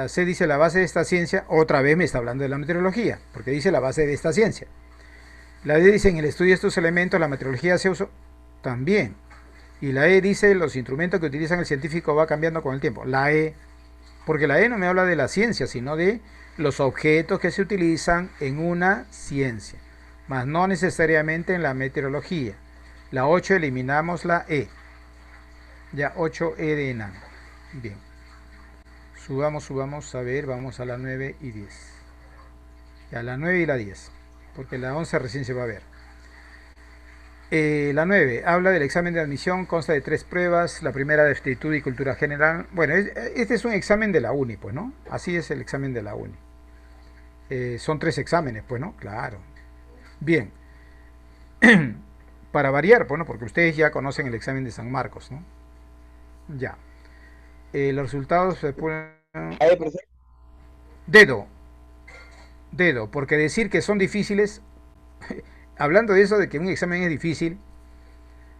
C dice la base de esta ciencia, otra vez me está hablando de la meteorología, porque dice la base de esta ciencia. La D dice en el estudio de estos elementos la meteorología se usa también. Y la E dice los instrumentos que utilizan el científico va cambiando con el tiempo. La E, porque la E no me habla de la ciencia, sino de los objetos que se utilizan en una ciencia, más no necesariamente en la meteorología. La 8 eliminamos la E. Ya 8E de enano. Bien. Subamos, a ver, vamos a la 9 y 10. Ya la 9 y la 10. porque la 11 recién se va a ver. La 9 habla del examen de admisión, consta de 3 pruebas, la primera de aptitud y cultura general. Bueno, este es un examen de la uni, pues, ¿no? Así es el examen de la uni. Son 3 exámenes, pues, ¿no? Claro. Bien, para variar, bueno, porque ustedes ya conocen el examen de San Marcos, ¿no? Ya. Los resultados se ponen... A ver, profesor. Dedo, dedo, porque decir que son difíciles, hablando de eso de que un examen es difícil,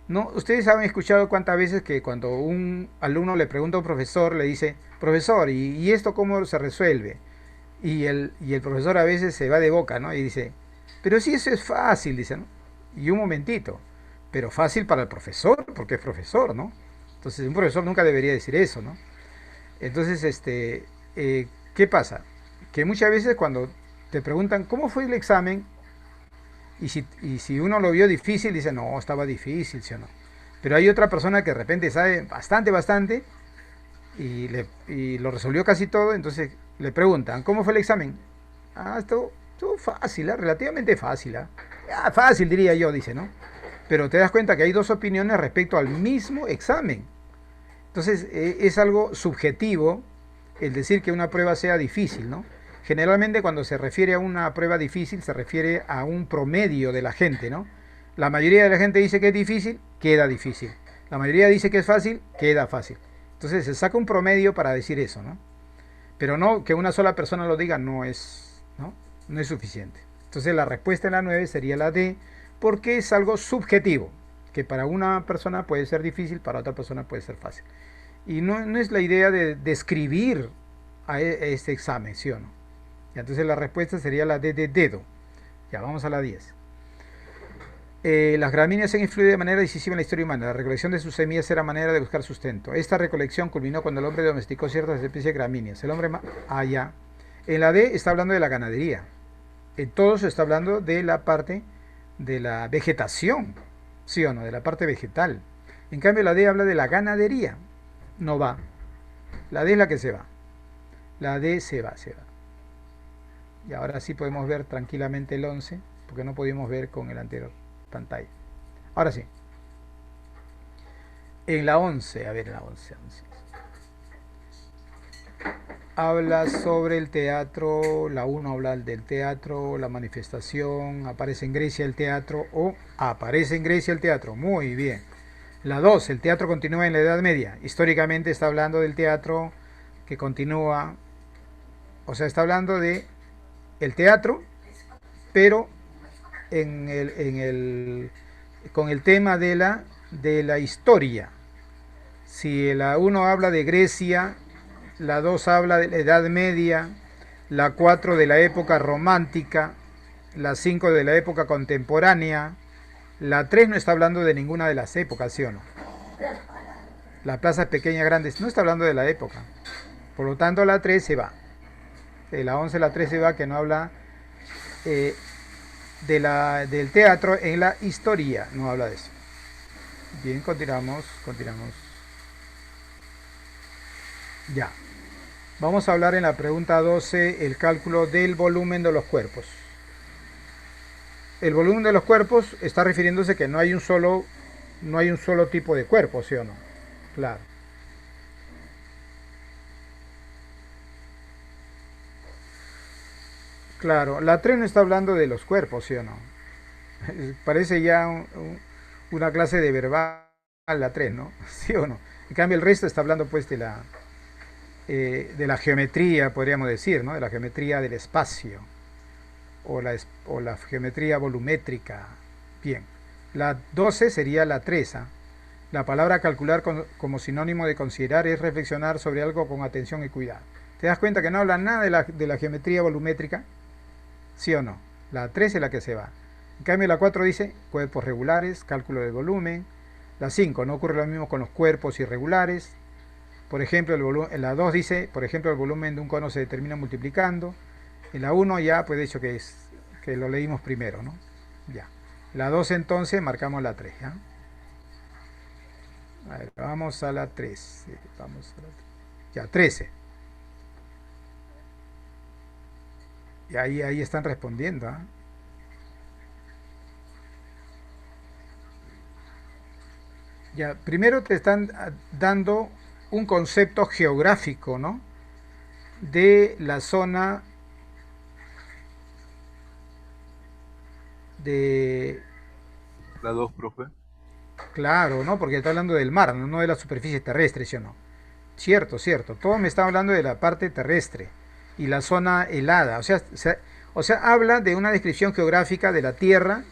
no, ustedes han escuchado cuántas veces que cuando un alumno le pregunta a un profesor, le dice, profesor, ¿y esto cómo se resuelve? Y el profesor a veces se va de boca, ¿no? Y dice, pero si eso es fácil, dice, ¿no? Y un momentito, pero fácil para el profesor, porque es profesor, ¿no? Entonces un profesor nunca debería decir eso, ¿no? Entonces, ¿qué pasa? Que muchas veces cuando te preguntan cómo fue el examen, y si uno lo vio difícil, dice, no, estaba difícil, ¿sí o no? Pero hay otra persona que de repente sabe bastante, bastante, y lo resolvió casi todo, entonces le preguntan, ¿cómo fue el examen? Ah, estuvo fácil, ¿eh? Relativamente fácil, ¿eh? Ah, fácil diría yo, dice, ¿no? Pero te das cuenta que hay dos opiniones respecto al mismo examen. Entonces es algo subjetivo el decir que una prueba sea difícil, ¿no? Generalmente cuando se refiere a una prueba difícil se refiere a un promedio de la gente, ¿no? La mayoría de la gente dice que es difícil, queda difícil. La mayoría dice que es fácil, queda fácil. Entonces se saca un promedio para decir eso, ¿no? Pero no que una sola persona lo diga no es suficiente. Entonces la respuesta en la 9 sería la D, porque es algo subjetivo, que para una persona puede ser difícil, para otra persona puede ser fácil. Y no es la idea de describir a este examen, ¿sí o no? Y entonces la respuesta sería la D de dedo. Ya, vamos a la 10. Las gramíneas han influido de manera decisiva en la historia humana. La recolección de sus semillas era manera de buscar sustento. Esta recolección culminó cuando el hombre domesticó ciertas especies de gramíneas. El hombre allá. En la D está hablando de la ganadería. En todo se está hablando de la parte de la vegetación, ¿sí o no? De la parte vegetal. En cambio la D habla de la ganadería. No va. La D es la que se va. La D se va. Y ahora sí podemos ver tranquilamente el 11, porque no pudimos ver con el anterior pantalla. Ahora sí. En la 11, a ver, en la 11. Habla sobre el teatro, la 1 habla del teatro, la manifestación, aparece en Grecia el teatro, aparece en Grecia el teatro, muy bien. La 2, el teatro continúa en la Edad Media. Históricamente está hablando del teatro que continúa, o sea, está hablando de el teatro, pero con el tema de la historia. Si la 1 habla de Grecia, la 2 habla de la Edad Media, la 4 de la época romántica, la 5 de la época contemporánea, la 3 no está hablando de ninguna de las épocas, ¿sí o no? La plaza pequeña, grandes, no está hablando de la época. Por lo tanto, la 3 se va. De la 11 a la 3 se va, que no habla del teatro en la historia, no habla de eso. Bien, continuamos. Ya. Vamos a hablar en la pregunta 12 el cálculo del volumen de los cuerpos. El volumen de los cuerpos está refiriéndose que no hay un solo tipo de cuerpo, ¿sí o no? Claro. Claro, la 3 no está hablando de los cuerpos, ¿sí o no? Parece ya una clase de verbal la 3, ¿no? ¿Sí o no? En cambio el resto está hablando pues de la geometría, podríamos decir, ¿no? De la geometría del espacio o la geometría volumétrica. Bien, la 12 sería la 3. La palabra calcular como sinónimo de considerar es reflexionar sobre algo con atención y cuidado. ¿Te das cuenta que no habla nada de la geometría volumétrica? ¿Sí o no? La 3 es la que se va. En cambio la 4 dice cuerpos regulares, cálculo del volumen. La 5 no ocurre lo mismo con los cuerpos irregulares. Por ejemplo, en la 2 dice, por ejemplo, el volumen de un cono se determina multiplicando. En la 1 ya, pues de hecho que lo leímos primero, ¿no? Ya. La 2 entonces marcamos la 3, ¿ya? A ver, vamos a la 3. Ya, 13. Y ahí están respondiendo, ¿ah? Ya, primero te están dando un concepto geográfico, ¿no? De la zona de... La 2, profe. Claro, ¿no? Porque está hablando del mar, ¿no? No de la superficie terrestre, ¿sí o no? Cierto, cierto. Todo me está hablando de la parte terrestre y la zona helada. O sea, habla de una descripción geográfica de la Tierra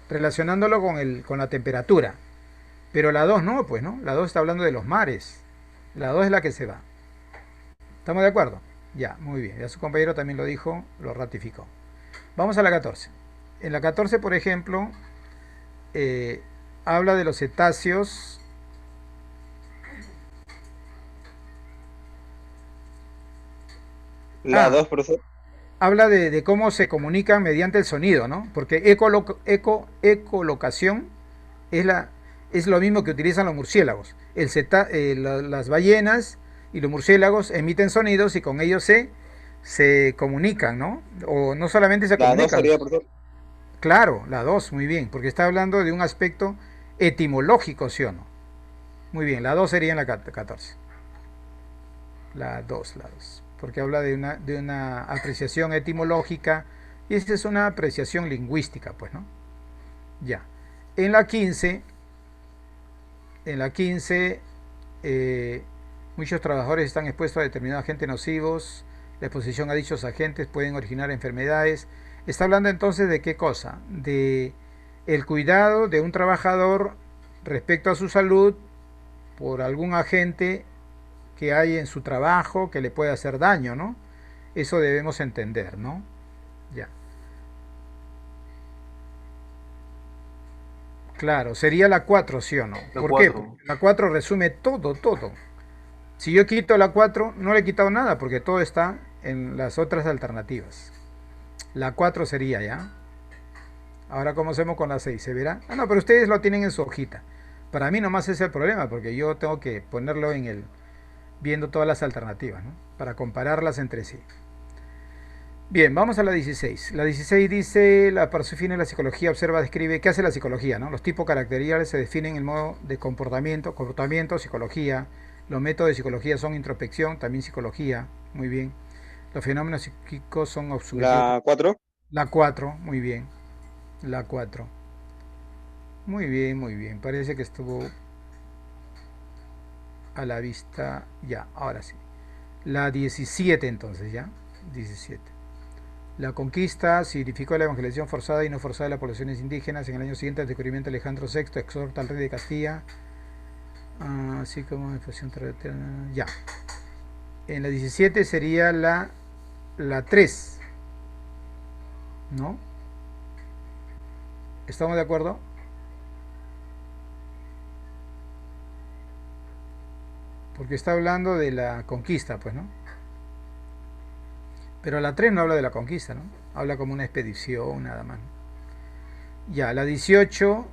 relacionándolo con la temperatura. Pero la 2 no, pues, ¿no? La 2 está hablando de los mares. La 2 es la que se va. ¿Estamos de acuerdo? Ya, muy bien. Ya su compañero también lo dijo, lo ratificó. Vamos a la 14. En la 14, por ejemplo, eh, habla de los cetáceos. La Ah, 2, profesor. habla de cómo se comunican mediante el sonido, ¿no? Porque ecolocación es lo mismo que utilizan los murciélagos. Las ballenas y los murciélagos emiten sonidos y con ellos se comunican, ¿no? O no solamente se La 2 comunican, sería, profesor. claro, la 2 muy bien, porque está hablando de un aspecto etimológico, ¿sí o no? Muy bien, la 2 sería en la 14. La 2, porque habla de una apreciación etimológica y esta es una apreciación lingüística, pues, ¿no? Ya. En la 15, en la 15, muchos trabajadores están expuestos a determinados agentes nocivos. La exposición a dichos agentes pueden originar enfermedades. Está hablando entonces de qué cosa? De el cuidado de un trabajador respecto a su salud por algún agente que hay en su trabajo que le puede hacer daño, ¿no? Eso debemos entender, ¿no? Ya. Claro, sería la 4, ¿sí o no? La ¿Por qué? Porque 4. la 4 resume todo, todo. Si yo quito la 4, no le he quitado nada porque todo está en las otras alternativas. La 4 sería ya. Ahora, ¿cómo hacemos con la 6? ¿Se verá? Ah, no, pero ustedes lo tienen en su hojita. Para mí nomás es el problema porque yo tengo que ponerlo viendo todas las alternativas, ¿no? Para compararlas entre sí. Bien, vamos a la 16. La 16 dice, la Parsifina, la psicología observa, describe, ¿qué hace la psicología? ¿No? Los tipos caracteriales se definen en modo de comportamiento, psicología. Los métodos de psicología son introspección, también psicología, muy bien. Los fenómenos psíquicos son subjetivos. La 4. La 4, muy bien. La 4. Muy bien, muy bien. Parece que estuvo a la vista. Ya, ahora sí. La 17 entonces, ¿ya? 17. La conquista significó la evangelización forzada y no forzada de las poblaciones indígenas. En el año siguiente, el descubrimiento de Alejandro VI exhorta al rey de Castilla, así como inflación terrestre. Ya. En la 17 sería la 3, ¿no? ¿Estamos de acuerdo? Porque está hablando de la conquista, pues, ¿no? Pero la 3 no habla de la conquista, ¿no? Habla como una expedición, nada más. Ya, la 18,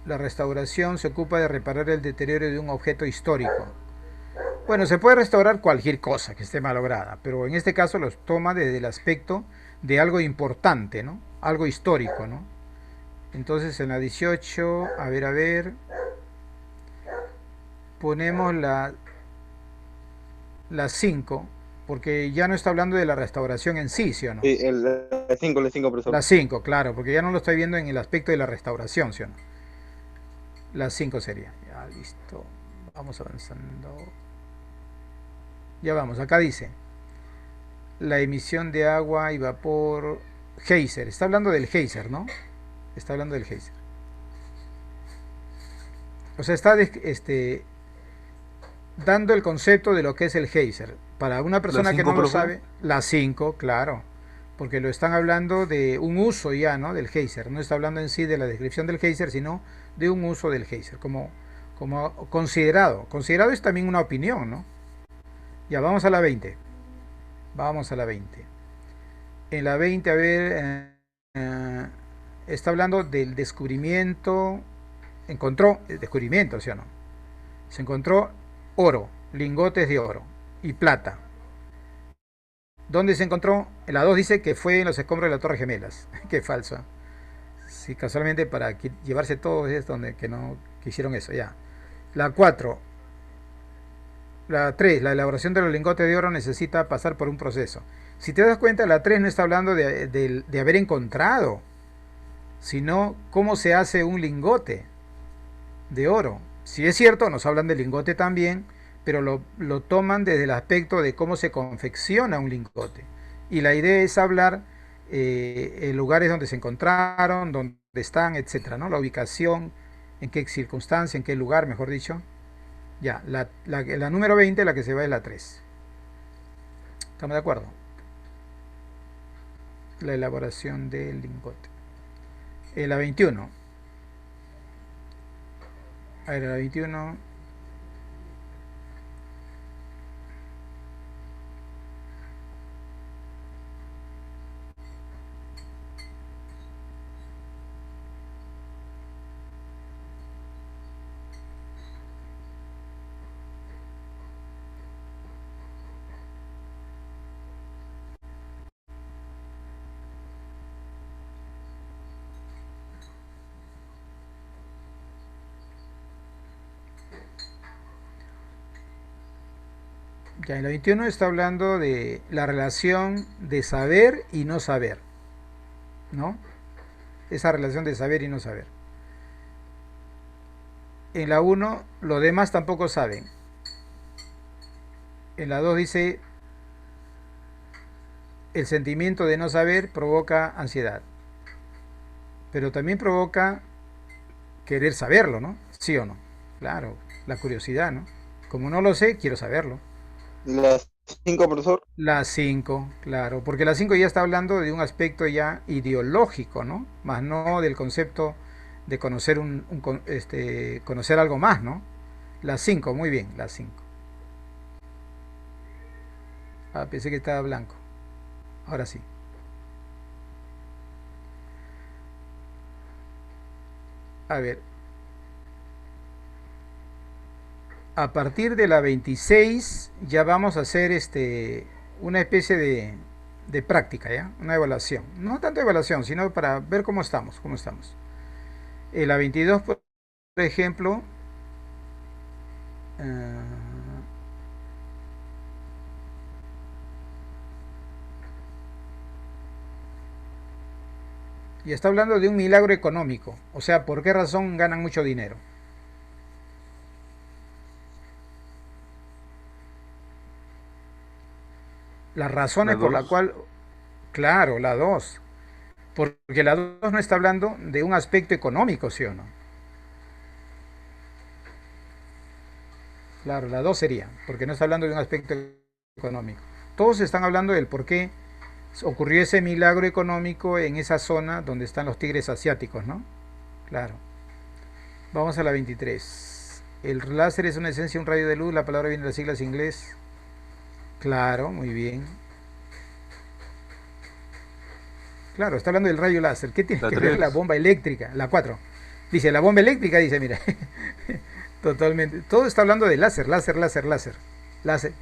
la restauración se ocupa de reparar el deterioro de un objeto histórico. Bueno, se puede restaurar cualquier cosa que esté malograda, pero en este caso los toma desde el aspecto de algo importante, ¿no? Algo histórico, ¿no? Entonces en la 18, a ver, ponemos la 5, porque ya no está hablando de la restauración en sí, ¿sí o no? Sí, la 5, profesor. La 5, claro, porque ya no lo estoy viendo en el aspecto de la restauración, ¿sí o no? La 5 sería. Ya, listo. Vamos avanzando. Ya vamos, acá dice la emisión de agua y vapor geyser. Está hablando del geyser, ¿no? Está hablando del geyser. O sea, está dando el concepto de lo que es el geyser. Para una La persona que 5, no lo profe. sabe, la 5, claro. Porque lo están hablando de un uso ya, ¿no? Del geyser. No está hablando en sí de la descripción del geyser, sino de un uso del geyser. Como considerado. Considerado es también una opinión, ¿no? Ya, vamos a la 20. Vamos a la 20. En la 20, a ver, está hablando del descubrimiento. Encontró el descubrimiento, ¿sí o no? Se encontró oro, lingotes de oro y plata. ¿Dónde se encontró? En la 2 dice que fue en los escombros de la Torre Gemelas. Qué falso. Sí, casualmente para llevarse todo es donde que no quisieron eso, ya. La 4, la 3, la elaboración de los lingotes de oro necesita pasar por un proceso. Si te das cuenta, la 3 no está hablando de haber encontrado, sino cómo se hace un lingote de oro. Si es cierto, nos hablan del lingote también, pero lo toman desde el aspecto de cómo se confecciona un lingote. Y la idea es hablar en lugares donde se encontraron, donde están, etcétera, ¿no? La ubicación, en qué circunstancia, en qué lugar, mejor dicho. Ya, la número 20, la que se va es la 3. ¿Estamos de acuerdo? La elaboración del lingote. La 21. A ver, la 21. Ya, en la 21 está hablando de la relación de saber y no saber, ¿no? Esa relación de saber y no saber. En la 1, los demás tampoco saben. En la 2 dice, el sentimiento de no saber provoca ansiedad, pero también provoca querer saberlo, ¿no? ¿Sí o no? Claro, la curiosidad, ¿no? Como no lo sé, quiero saberlo. Las 5, profesor. La 5, claro, porque la 5 ya está hablando de un aspecto ya ideológico, ¿no? Más no del concepto de conocer conocer algo más, ¿no? La 5, muy bien, la 5. Ah, pensé que estaba blanco. Ahora sí. A ver, a partir de la 26 ya vamos a hacer una especie de práctica, ¿ya? Una evaluación. No tanto evaluación, sino para ver cómo estamos, cómo estamos. La 22, por ejemplo, eh, y está hablando de un milagro económico. O sea, ¿por qué razón ganan mucho dinero? Las La razones por la 2. cual, claro, la 2. Porque la 2 no está hablando de un aspecto económico, ¿sí o no? Claro, la 2 sería, porque no está hablando de un aspecto económico. Todos están hablando del por qué ocurrió ese milagro económico en esa zona donde están los tigres asiáticos, ¿no? Claro. Vamos a la 23. El láser es una esencia, un rayo de luz. La palabra viene de las siglas inglés. Claro, muy bien. Claro, está hablando del rayo láser. ¿Qué tiene La que ver la 3. bomba eléctrica? La 4. Dice, la bomba eléctrica, dice, mira. Totalmente. Todo está hablando de láser, láser, láser, láser. Láser.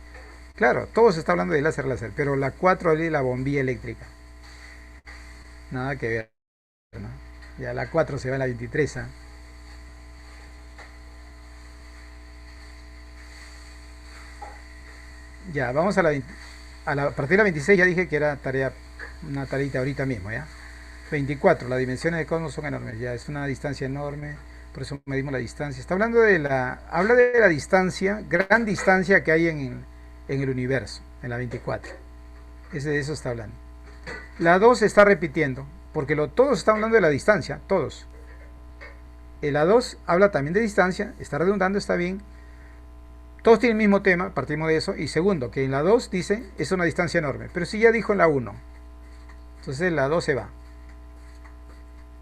Claro, todo se está hablando de láser, láser. Pero la 4 es la bombilla eléctrica. Nada que ver, ¿no? Ya la 4 se va a la 23. ¿Ah? Ya, vamos a a partir de la 26 ya dije que era una tareita ahorita mismo, ¿ya? 24, las dimensiones del cosmos son enormes, ya es una distancia enorme, por eso medimos la distancia. Está hablando habla de la distancia, gran distancia que hay en el universo, en la 24. De eso está hablando. La 2 se está repitiendo, porque todos están hablando de la distancia, todos. La 2 habla también de distancia, está redundando, está bien. Todos tienen el mismo tema, partimos de eso. Y segundo, que en la 2 dice, es una distancia enorme. Pero si ya dijo en la 1, entonces la 2 se va.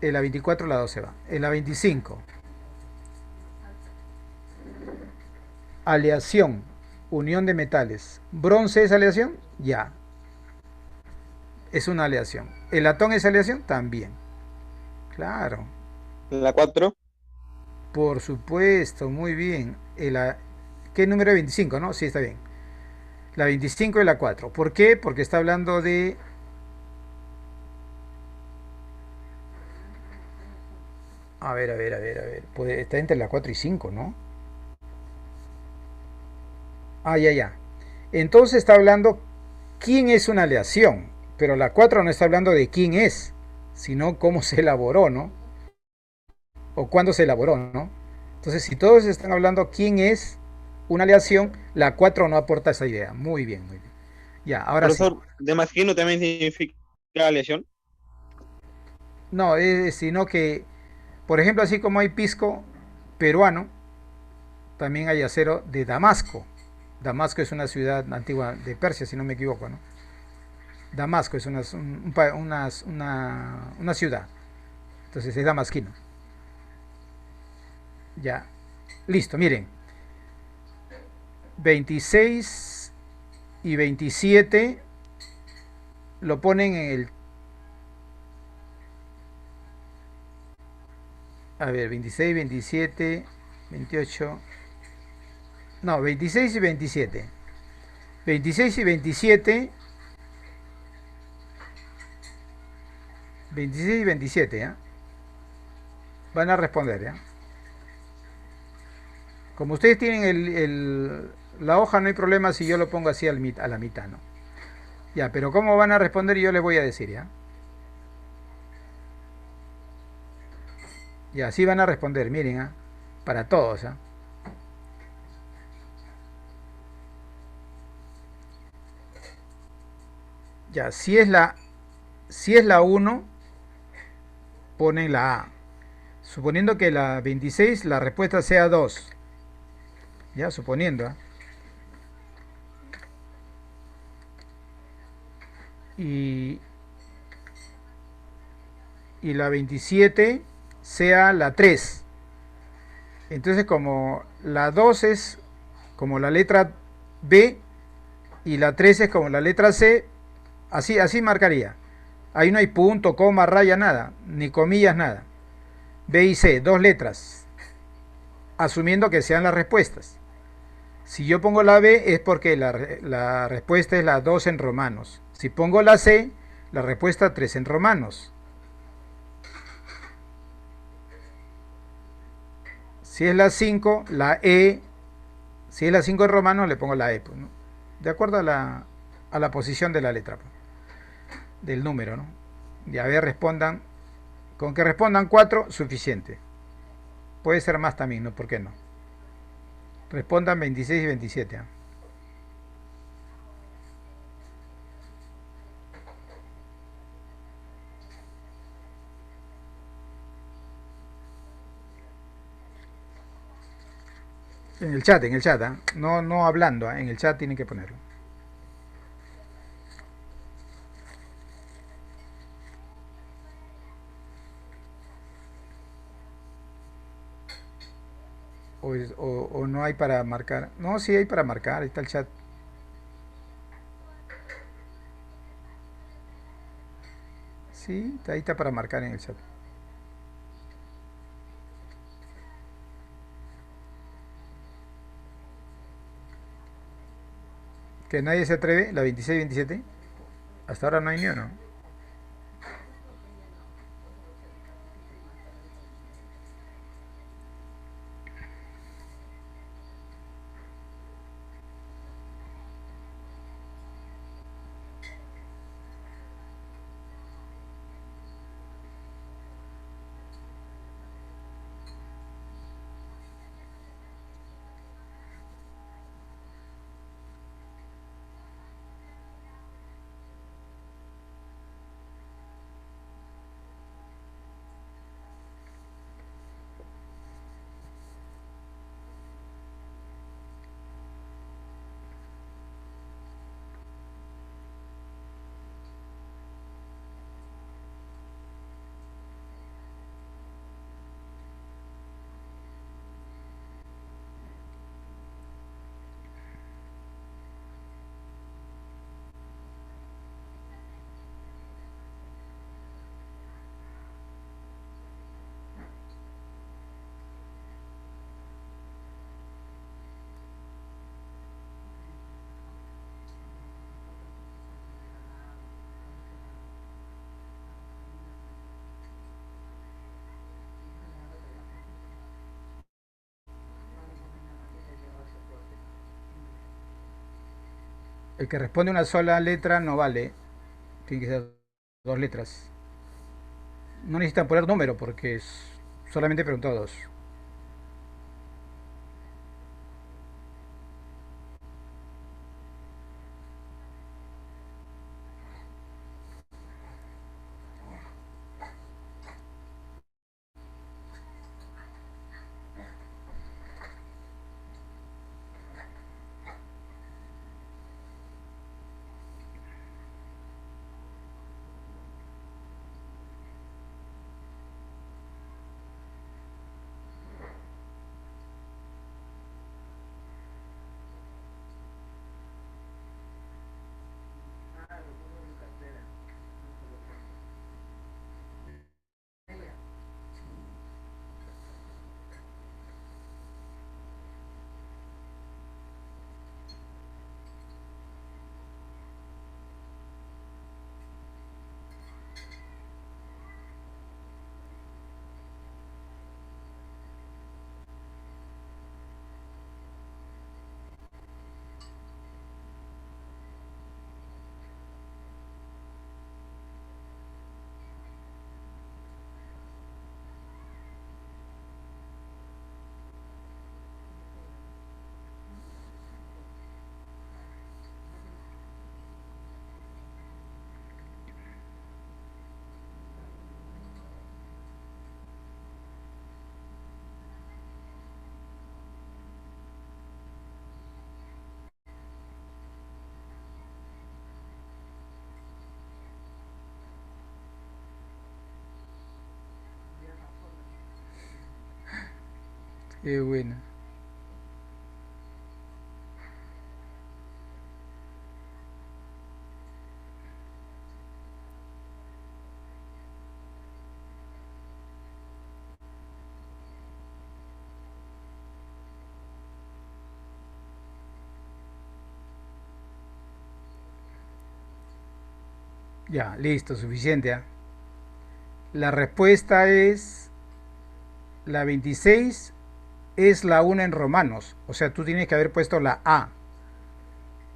En la 24 la 2 se va. En la 25, aleación, unión de metales. ¿Bronce es aleación? Ya. Es una aleación. ¿El latón es aleación? También. Claro. La 4. Por supuesto, muy bien. ¿Qué número es 25? ¿No? Sí, está bien. La 25 y la 4. ¿Por qué? Porque está hablando de A ver, a ver, a ver, a ver. Está entre la 4 y 5, ¿no? Ah, ya, ya. Entonces está hablando quién es una aleación, pero la 4 no está hablando de quién es, sino cómo se elaboró, ¿no? O cuándo se elaboró, ¿no? Entonces, si todos están hablando quién es una aleación, la 4 no aporta esa idea. Muy bien, muy bien. Ya, ahora sí. Profesor, Damasquino también significa aleación. No, sino que, por ejemplo, así como hay pisco peruano, también hay acero de Damasco. Damasco es una ciudad antigua de Persia, si no me equivoco, ¿no? Damasco es una ciudad. Entonces es damasquino. Ya. Listo, miren. 26 y 27 lo ponen en el... A ver, 26, 27, 28... No, 26 y 27. 26 y 27... 26 y 27, ¿ya? Van a responder, ¿ya? Como ustedes tienen la hoja, no hay problema si yo lo pongo así a la mitad, ¿no? Ya, pero cómo van a responder yo les voy a decir, ¿ya? Y así van a responder, miren, ¿ah? Para todos, ¿ah? Ya, si es la uno ponen la A. Suponiendo que la 26 la respuesta sea 2. Ya, suponiendo, ¿ah? Y, y la 27 sea la 3. Entonces, como la 2 es como la letra B y la 3 es como la letra C, así marcaría. Ahí no hay punto, coma, raya, nada, ni comillas, nada. B y C, dos letras, asumiendo que sean las respuestas. Si yo pongo la B es porque la respuesta es la 2 en romanos. Si pongo la C, la respuesta 3 en romanos. Si es la 5, la E. Si es la 5 en romanos, le pongo la E, pues, ¿no? De acuerdo a la posición de la letra, pues, del número, ¿no? Y a ver, respondan. Con que respondan 4, suficiente. Puede ser más también, ¿no? ¿Por qué no? Respondan 26 y 27, ¿eh? En el chat, ¿eh? No, no hablando, ¿eh? En el chat tienen que ponerlo. O no hay para marcar. No, sí hay para marcar, ahí está el chat. Sí, ahí está para marcar en el chat. Que nadie se atreve, la 26 y 27. Hasta ahora no hay ni uno. El que responde una sola letra no vale. Tiene que ser dos letras. No necesitan poner número porque es solamente preguntó dos. Qué buena. Ya, listo, suficiente. ¿Ah? La respuesta es la 26 es la 1 en romanos. O sea, tú tienes que haber puesto la A.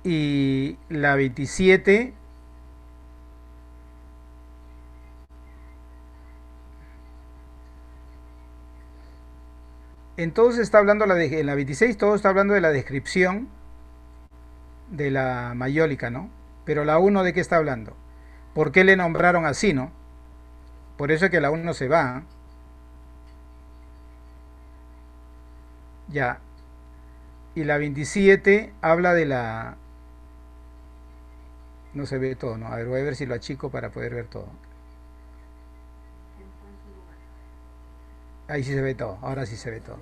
Y la 27, entonces está hablando en la 26 todo está hablando de la descripción de la mayólica, ¿no? Pero la uno ¿de qué está hablando? ¿Por qué le nombraron así, no? Por eso es que la uno se va. Ya. Y la 27 habla de la... No se ve todo, ¿no? A ver, voy a ver si lo achico para poder ver todo. Ahí sí se ve todo, ahora sí se ve todo.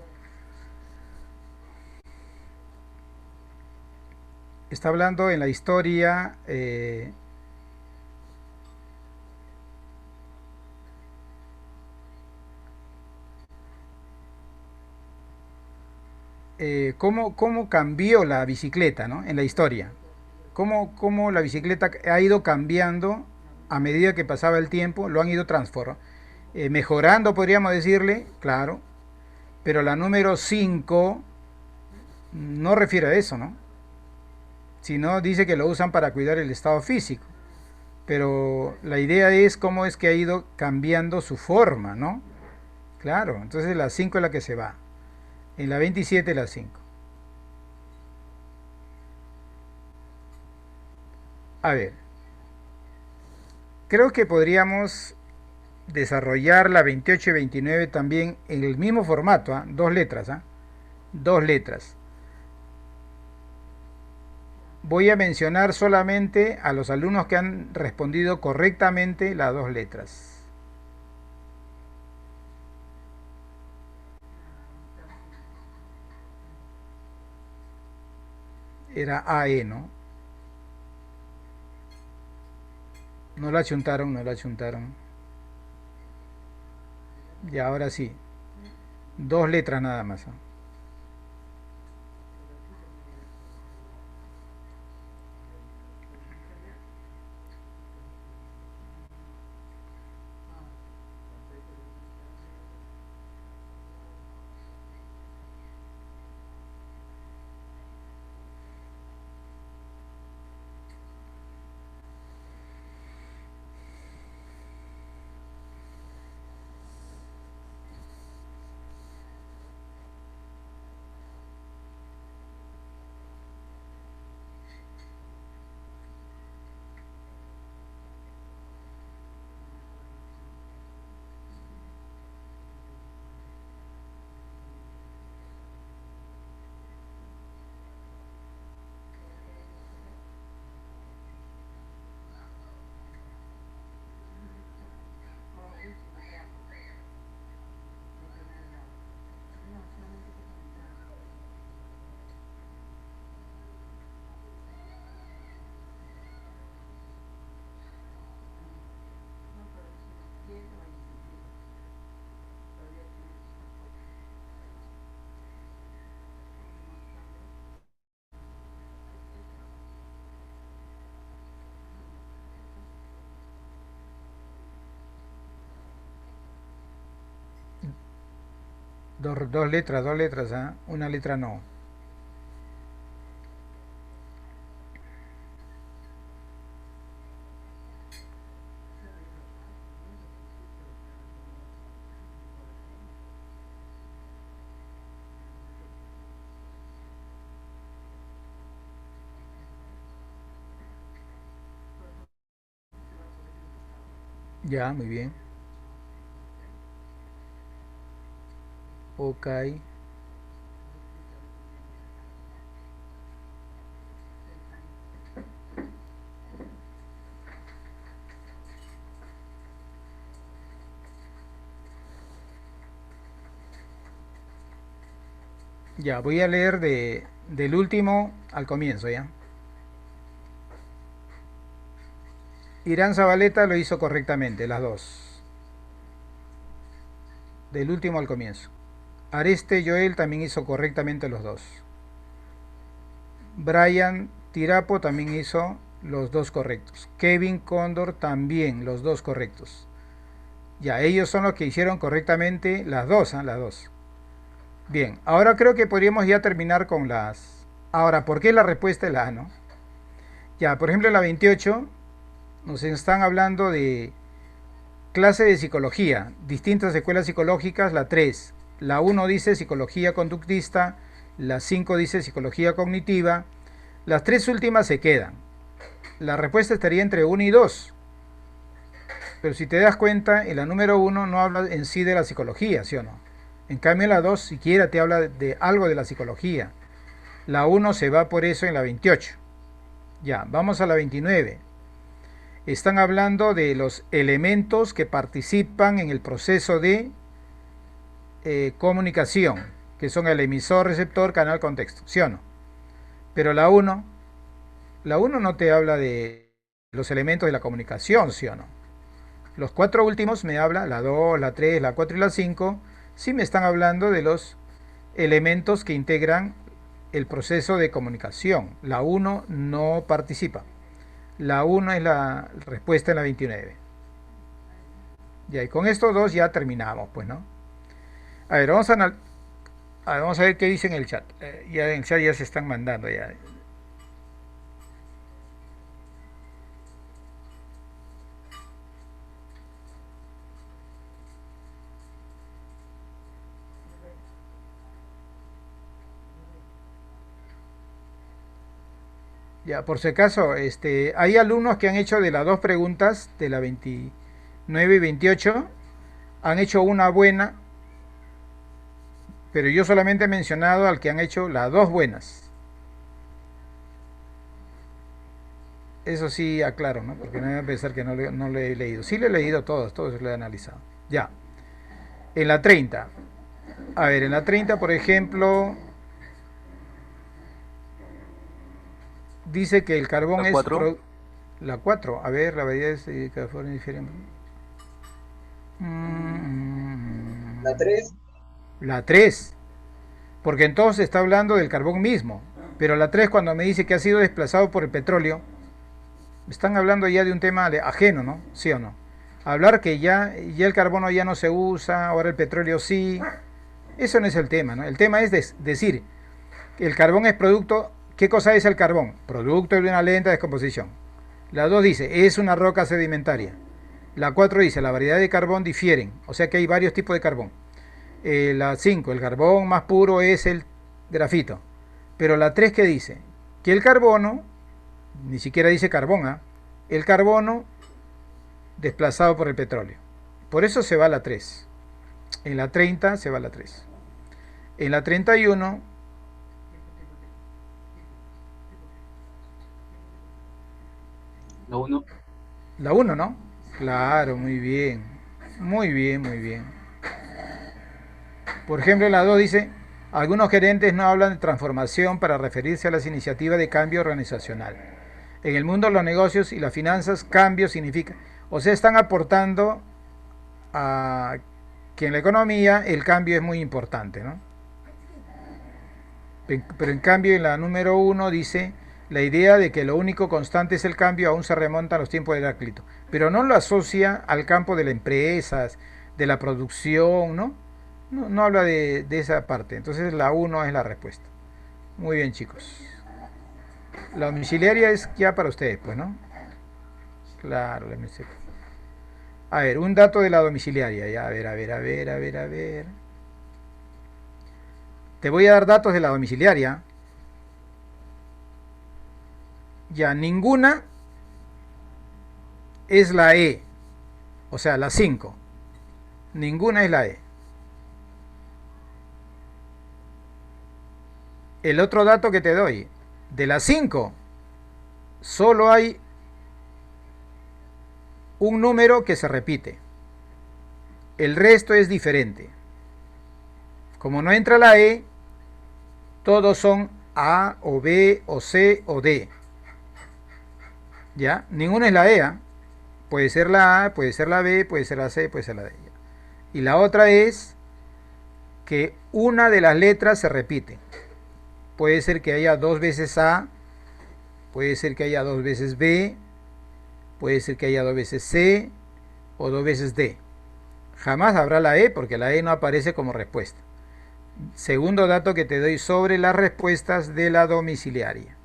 Está hablando en la historia cómo cambió la bicicleta, ¿no? En la historia. Cómo la bicicleta ha ido cambiando a medida que pasaba el tiempo, lo han ido transformando, mejorando, podríamos decirle, claro, pero la número 5 no refiere a eso, ¿no? Sino dice que lo usan para cuidar el estado físico. Pero la idea es cómo es que ha ido cambiando su forma, ¿no? Claro, entonces la 5 es la que se va. En la 27 la 5. A ver, creo que podríamos desarrollar la 28 y 29 también en el mismo formato, ¿ah? Dos letras, ¿ah? Dos letras. Voy a mencionar solamente a los alumnos que han respondido correctamente las dos letras. Era AE, ¿no? No la chuntaron, no la chuntaron. Y ahora sí, dos letras nada más, ¿ah? Dos letras, ¿ah? Una letra no. Ya, muy bien. Ok. Ya, voy a leer del último al comienzo, ¿ya? Irán Zabaleta lo hizo correctamente, las dos. Del último al comienzo. Areste Joel también hizo correctamente los dos. Brian Tirapo también hizo los dos correctos. Kevin Cóndor también los dos correctos. Ya, ellos son los que hicieron correctamente las dos, ¿eh? Las dos. Bien, ahora creo que podríamos ya terminar con las... Ahora, ¿por qué la respuesta es la A, no? Ya, por ejemplo, en la 28 nos están hablando de clase de psicología, distintas escuelas psicológicas, la 3. La 1 dice psicología conductista, la 5 dice psicología cognitiva. Las tres últimas se quedan. La respuesta estaría entre 1 y 2. Pero si te das cuenta, en la número 1 no habla en sí de la psicología, ¿sí o no? En cambio, en la 2 siquiera te habla de algo de la psicología. La 1 se va por eso en la 28. Ya, vamos a la 29. Están hablando de los elementos que participan en el proceso de comunicación, que son el emisor, receptor, canal, contexto, ¿sí o no? Pero la 1 no te habla de los elementos de la comunicación, ¿sí o no? Los cuatro últimos me habla, la 2, la 3, la 4 y la 5, sí me están hablando de los elementos que integran el proceso de comunicación. La 1 no participa. La 1 es la respuesta en la 29. Ya, y con estos dos ya terminamos, pues, ¿no? A ver, vamos a ver qué dice en el chat. Ya en el chat ya se están mandando ya. Ya, por si acaso, hay alumnos que han hecho de las dos preguntas, de la 29 y 28, han hecho una buena, pero yo solamente he mencionado al que han hecho las dos buenas. Eso sí aclaro, ¿no? Porque no voy a pensar que no lo he leído. Sí lo he leído todos lo he analizado. Ya. En la 30. A ver, en la 30, por ejemplo, dice que el carbón La es... 4. La 4. A ver, la variedad es California diferente. La 3. La 3. Porque entonces está hablando del carbón mismo. Pero la 3 cuando me dice que ha sido desplazado por el petróleo, están hablando ya de un tema ajeno, ¿no? ¿Sí o no? Hablar que ya el carbono ya no se usa, ahora el petróleo sí. Eso no es el tema, ¿no? El tema es decir que el carbón es producto. ¿Qué cosa es el carbón? Producto de una lenta descomposición. La 2 dice, es una roca sedimentaria. La 4 dice, la variedad de carbón difieren. O sea que hay varios tipos de carbón. La 5, el carbón más puro es el grafito. Pero la 3, ¿qué dice? Que el carbono, ni siquiera dice carbón, ¿eh? El carbono desplazado por el petróleo. Por eso se va a la 3. En la 30 se va a la 3. En la 31, La 1. la 1, ¿no? Claro, muy bien. Muy bien, muy bien. Por ejemplo, en la 2 dice, algunos gerentes no hablan de transformación para referirse a las iniciativas de cambio organizacional. En el mundo de los negocios y las finanzas, cambio significa, o sea, están aportando a que en la economía el cambio es muy importante, ¿no? Pero en cambio en la número 1 dice, la idea de que lo único constante es el cambio aún se remonta a los tiempos de Heráclito, pero no lo asocia al campo de las empresas, de la producción, ¿no? No habla de esa parte. Entonces la 1 es la respuesta. Muy bien, chicos. La domiciliaria es ya para ustedes, pues, ¿no? Claro, la MSP. A ver, un dato de la domiciliaria. Ya, a ver, a ver, a ver, a ver, a ver. Te voy a dar datos de la domiciliaria. Ya, ninguna es la E. O sea, la 5. Ninguna es la E. El otro dato que te doy, de las 5, solo hay un número que se repite. El resto es diferente. Como no entra la E, todos son A o B o C o D. ¿Ya? Ninguna es la E. Puede ser la A, puede ser la B, puede ser la C, puede ser la D. Y la otra es que una de las letras se repite. Puede ser que haya 2 veces A, puede ser que haya 2 veces B, puede ser que haya 2 veces C o 2 veces D. Jamás habrá la E porque la E no aparece como respuesta. Segundo dato que te doy sobre las respuestas de la domiciliaria.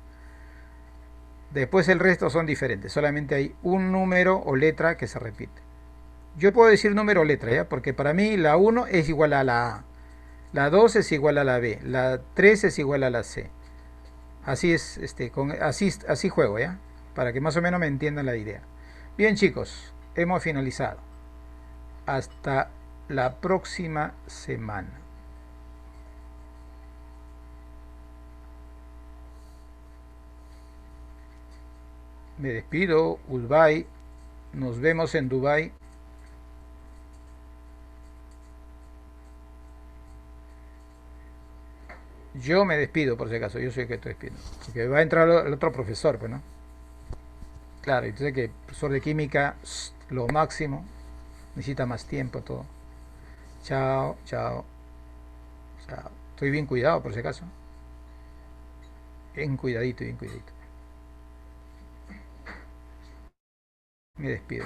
Después el resto son diferentes, solamente hay un número o letra que se repite. Yo puedo decir número o letra, ¿ya? Porque para mí la 1 es igual a la A, la 2 es igual a la B, la 3 es igual a la C. Así es, así juego, ¿ya? Para que más o menos me entiendan la idea. Bien, chicos, hemos finalizado. Hasta la próxima semana. Me despido, goodbye. Nos vemos en Dubai. Yo me despido, por si acaso, yo soy el que estoy despidiendo. Porque va a entrar el otro profesor, pues, ¿no? Claro, entonces que el profesor de química, lo máximo, necesita más tiempo, todo. Chao, chao, chao. Estoy bien cuidado, por si acaso. Bien cuidadito, bien cuidadito. Me despido.